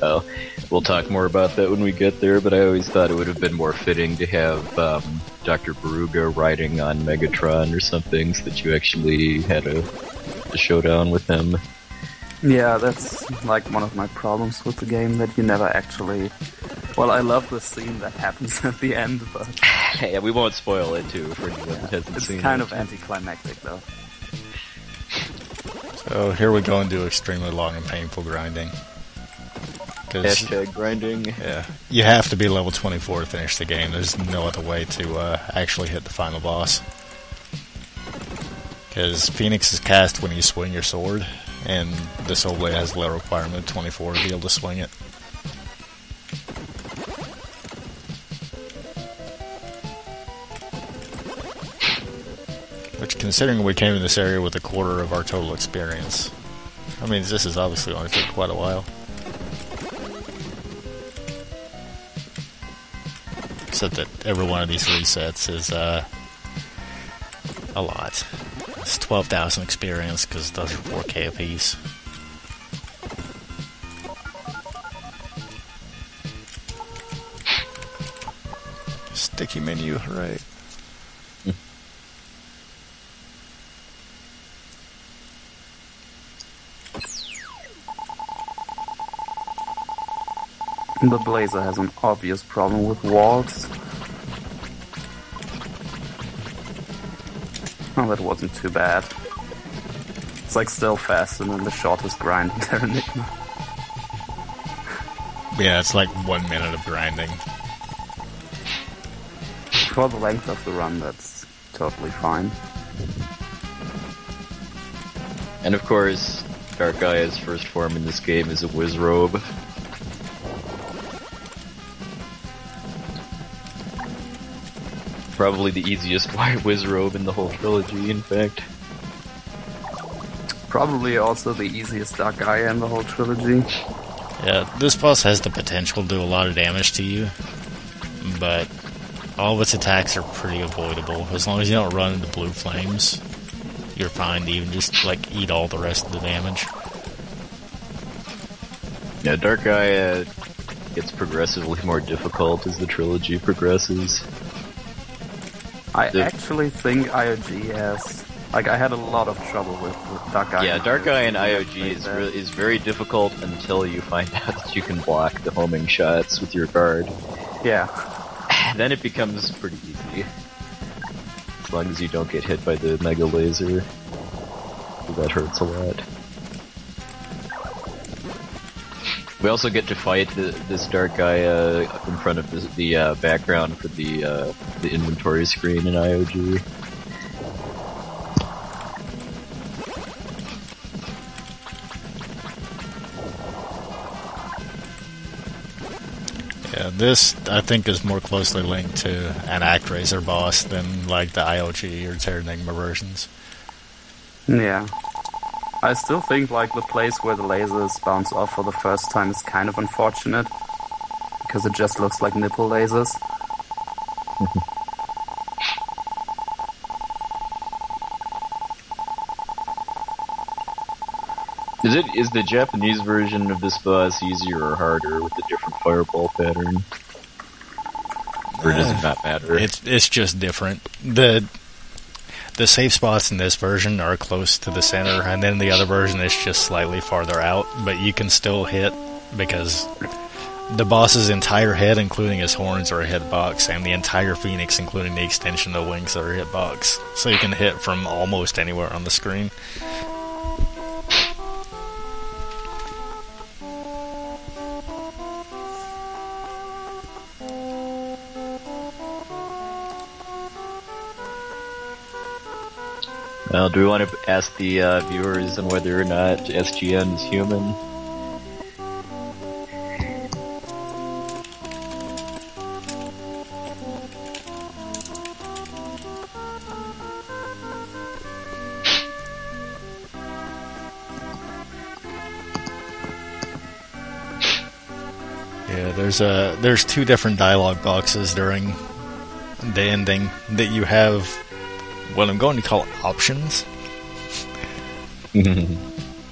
Oh, we'll talk more about that when we get there, but I always thought it would have been more fitting to have Dr. Baruga riding on Megatron or something, so that you actually had a showdown with him. Yeah, that's like one of my problems with the game, that you never actually... Well, I love the scene that happens at the end, but... Yeah, we won't spoil it, too, for anyone that hasn't seen it. It's kind of anticlimactic, though. So here we go and do extremely long and painful grinding. Hashtag grinding. Yeah, you have to be level 24 to finish the game. There's no other way to actually hit the final boss. Because Phoenix is cast when you swing your sword, and the Soul Blade has a level requirement of 24 to be able to swing it. Which, considering we came in this area with a quarter of our total experience, I mean, this is obviously going to take quite a while. Except that every one of these resets is a lot. It's 12,000 experience because those are 4K apiece. Sticky menu, hooray. The Blazer has an obvious problem with walls. Oh, that wasn't too bad. It's like still faster than the shortest grind in Terranigma. Yeah, it's like 1 minute of grinding. For the length of the run, that's totally fine. And of course, Dark Gaia's first form in this game is a Wizrobe. Probably the easiest white Wizrobe in the whole trilogy, in fact. Probably also the easiest Dark Gaia in the whole trilogy. Yeah, this boss has the potential to do a lot of damage to you, but all of its attacks are pretty avoidable. As long as you don't run into blue flames, you're fine to even just, like, eat all the rest of the damage. Yeah, Dark Gaia gets progressively more difficult as the trilogy progresses. I actually think IOG has... Like, I had a lot of trouble with Dark Gaia. Yeah, Dark Gaia and IOG is very difficult until you find out that you can block the homing shots with your guard. Yeah. Then it becomes pretty easy. As long as you don't get hit by the Mega Laser. That hurts a lot. We also get to fight this Dark Gaia in front of the background for the inventory screen in IOG. Yeah, this, I think, is more closely linked to an Actraiser boss than, like, the IOG or Terranigma versions. Yeah. I still think, like, the place where the lasers bounce off for the first time is kind of unfortunate. Because it just looks like nipple lasers. Is the Japanese version of this boss easier or harder with a different fireball pattern? Or does it not matter? It's just different. The safe spots in this version are close to the center, and then the other version is just slightly farther out, but you can still hit because the boss's entire head, including his horns, are a hitbox, and the entire Phoenix, including the extension of the wings, are a hitbox. So you can hit from almost anywhere on the screen. Well, do we want to ask the viewers on whether or not SGN is human? Yeah, there's two different dialogue boxes during the ending that you have what I'm going to call options.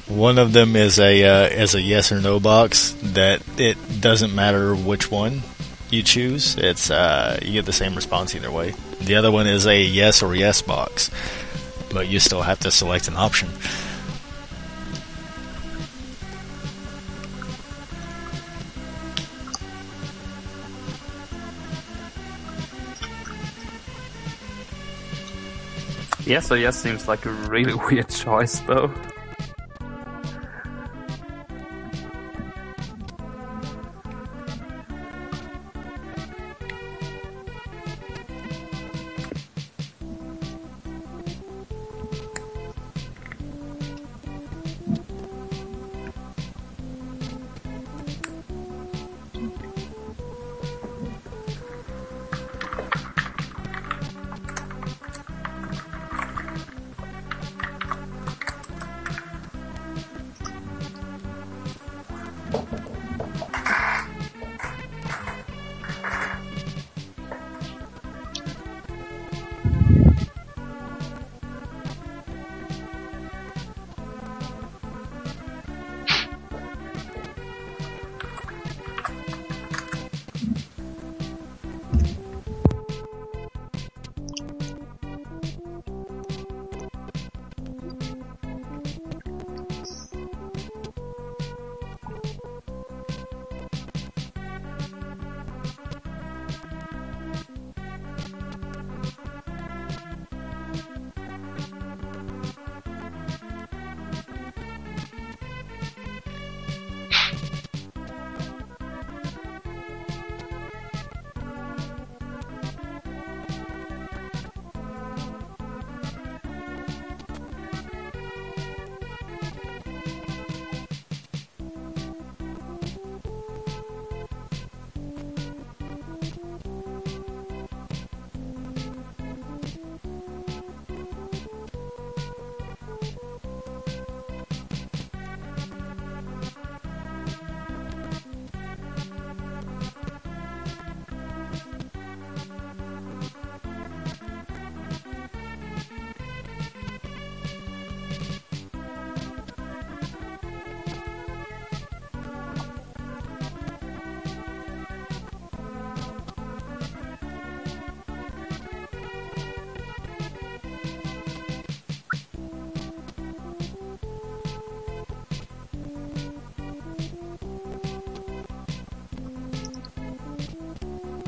One of them is a yes or no box that it doesn't matter which one you choose. It's you get the same response either way. The other one is a yes or yes box, but you still have to select an option. Yeah, so yes seems like a really weird choice, though.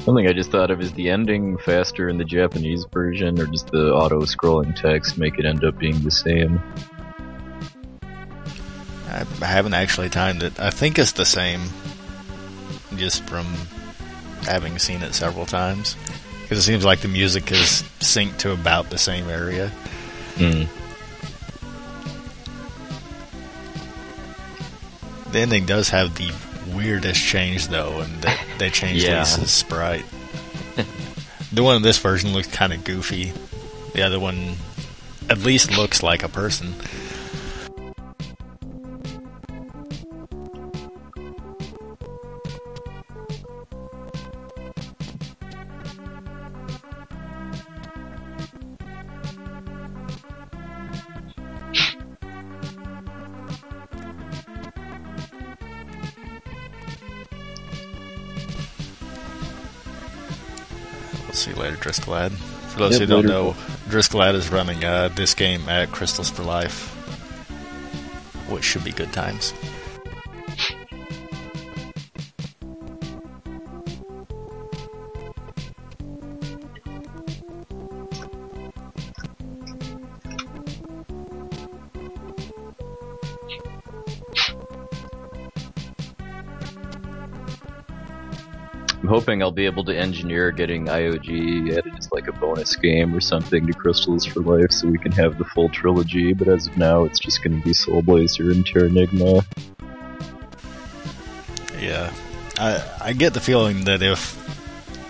One thing I just thought of is the ending faster in the Japanese version, or does the auto-scrolling text make it end up being the same? I haven't actually timed it. I think it's the same, just from having seen it several times. Because it seems like the music is synced to about the same area. Hmm. The ending does have the weirdest change, though, and that they changed Lisa's sprite. The one in this version looks kind of goofy. The other one at least looks like a person. See you later, Driscollad. For those who don't know, Driscollad is running this game at Crystals for Life, which should be good times. I'm hoping I'll be able to engineer getting IOG added as like a bonus game or something to Crystals for Life so we can have the full trilogy, but as of now it's just going to be Soul Blazer and Terranigma. Yeah. I get the feeling that if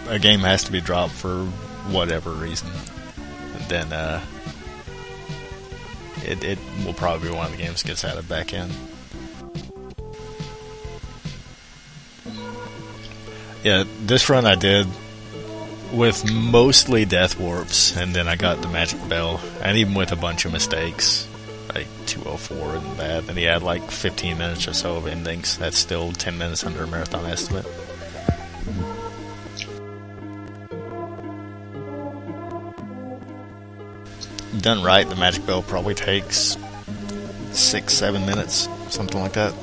a game has to be dropped for whatever reason, then it will probably be one of the games that gets added back in. Yeah, this run I did with mostly death warps, and then I got the magic bell, and even with a bunch of mistakes, like 204 and that. And he had like 15 minutes or so of endings. That's still 10 minutes under a marathon estimate. Done right, the Magic Bell probably takes 6-7 minutes, something like that.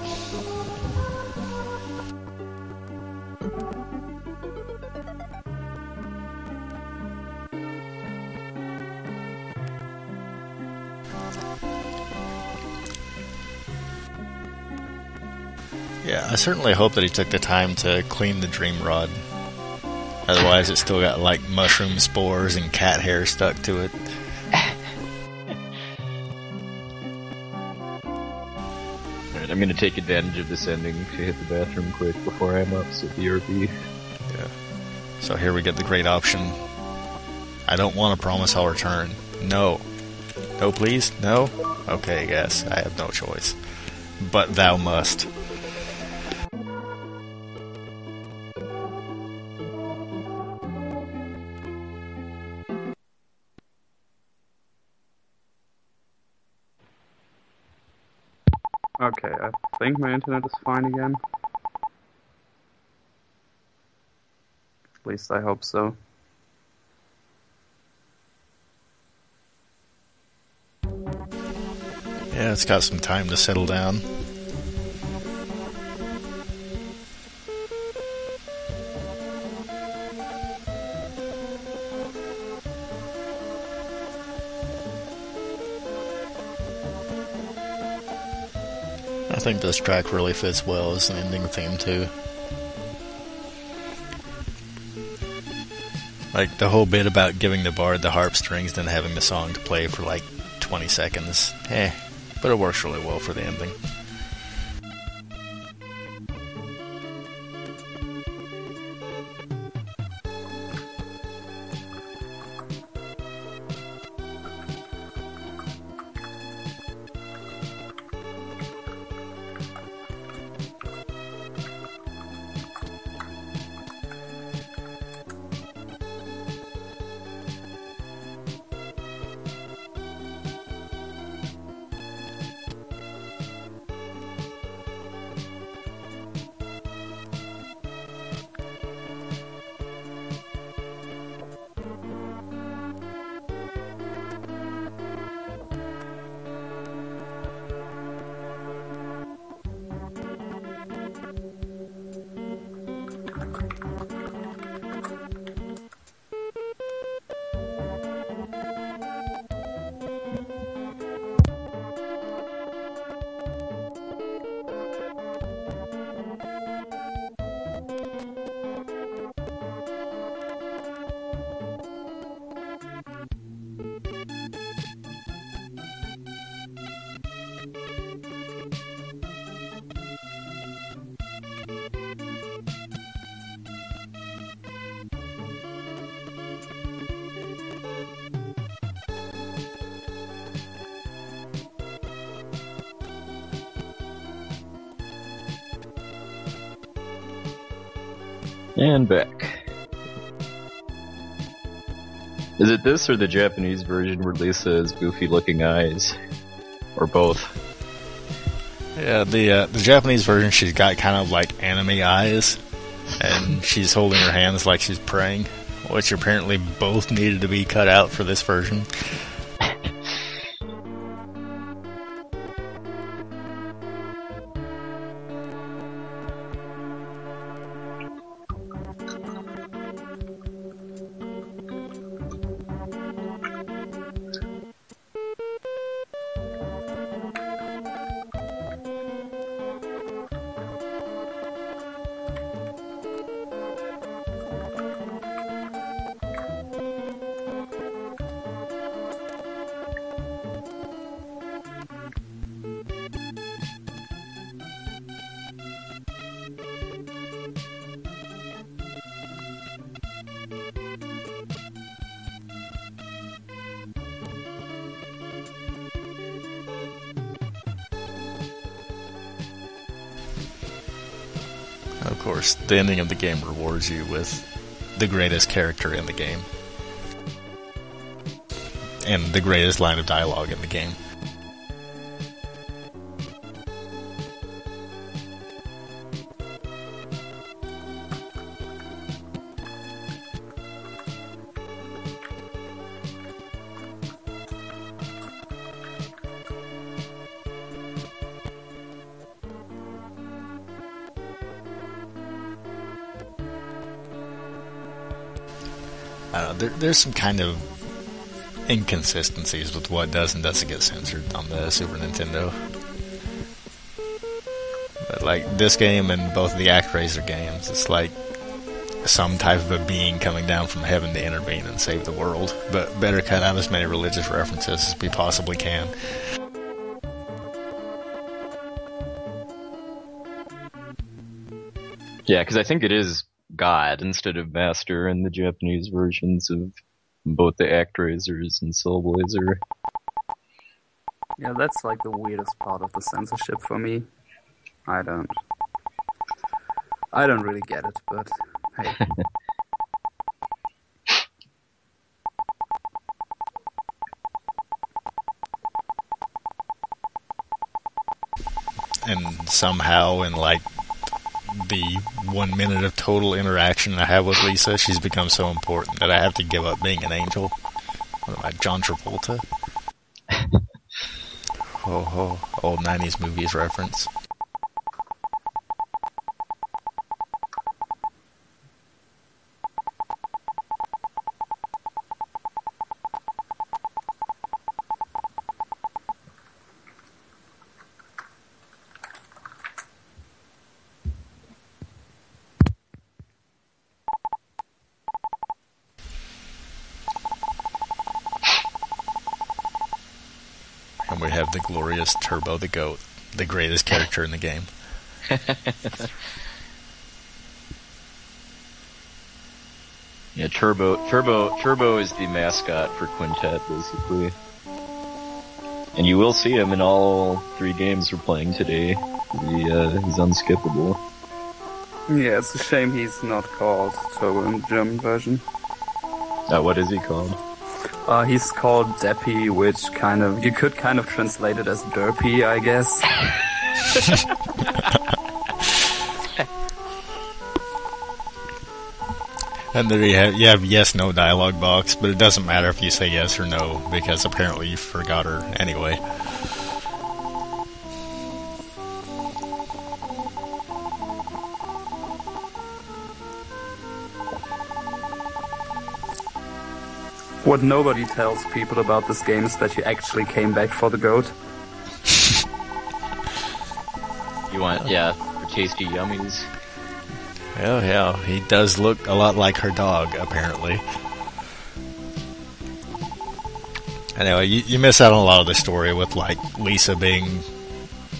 Yeah, I certainly hope that he took the time to clean the Dream Rod. Otherwise, it's still got like mushroom spores and cat hair stuck to it. Alright, I'm gonna take advantage of this ending to hit the bathroom quick before I'm up with the RP. Yeah. So here we get the great option. I don't want to promise I'll return. No. No, please? No? Okay, yes, I have no choice. But thou must. Okay, I think my internet is fine again. At least I hope so. Yeah, it's got some time to settle down. I think this track really fits well as an ending theme too. Like the whole bit about giving the bard the harp strings and having the song to play for like 20 seconds. But it works really well for the ending. And back. Is it this or the Japanese version where Lisa has goofy-looking eyes? Or both? Yeah, the Japanese version, she's got kind of like anime eyes, and she's holding her hands like she's praying, which apparently both needed to be cut out for this version. Of course, the ending of the game rewards you with the greatest character in the game. And the greatest line of dialogue in the game. I don't know, there's some kind of inconsistencies with what does and doesn't get censored on the Super Nintendo. But like this game and both of the ActRaiser games, it's like some type of a being coming down from heaven to intervene and save the world. But better cut out as many religious references as we possibly can. Yeah, because I think it is God instead of Master in the Japanese versions of both the ActRaisers and Soul Blazer. Yeah, that's like the weirdest part of the censorship for me. I don't really get it, but hey. And somehow in like the 1 minute of total interaction I have with Lisa, she's become so important that I have to give up being an angel. What am I, John Travolta? Old 90s movies reference. And we have the glorious Turbo the Goat, the greatest character in the game. Yeah, Turbo is the mascot for Quintet, basically. And you will see him in all 3 games we're playing today. He's unskippable. Yeah, it's a shame he's not called Turbo in the German version. What is he called? He's called Deppy, which you could kind of translate it as Derpy, I guess. And there you have yes/no dialogue box, but it doesn't matter if you say yes or no, because apparently you forgot her anyway. What nobody tells people about this game is that you actually came back for the goat. You want, for tasty yummies. Yeah, he does look a lot like her dog, apparently. Anyway, you miss out on a lot of the story with, like, Lisa being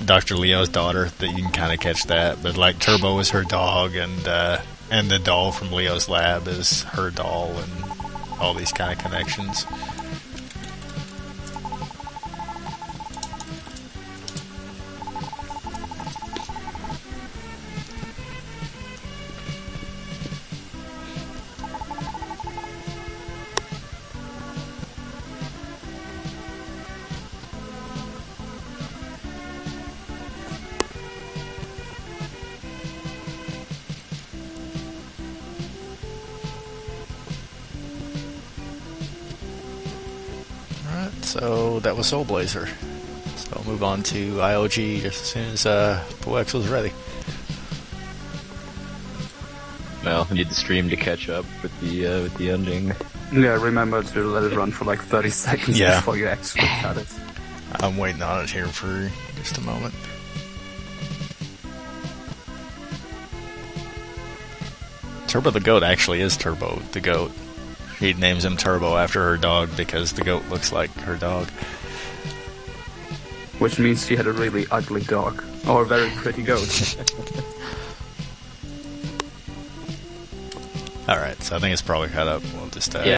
Dr. Leo's daughter, that you can kind of catch that. But, like, Turbo is her dog, and the doll from Leo's lab is her doll, and all these kind of connections. So that was Soul Blazer. So I'll move on to IOG just as soon as PoX was ready. Well, we need the stream to catch up with the ending. Yeah, remember to let it run for like 30 seconds before you actually cut it. I'm waiting on it here for just a moment. Turbo the Goat actually is Turbo the Goat. He names him Turbo after her dog because the goat looks like her dog. Which means she had a really ugly dog. Or a very pretty goat. Alright, so I think it's probably cut up. We'll just... Yeah,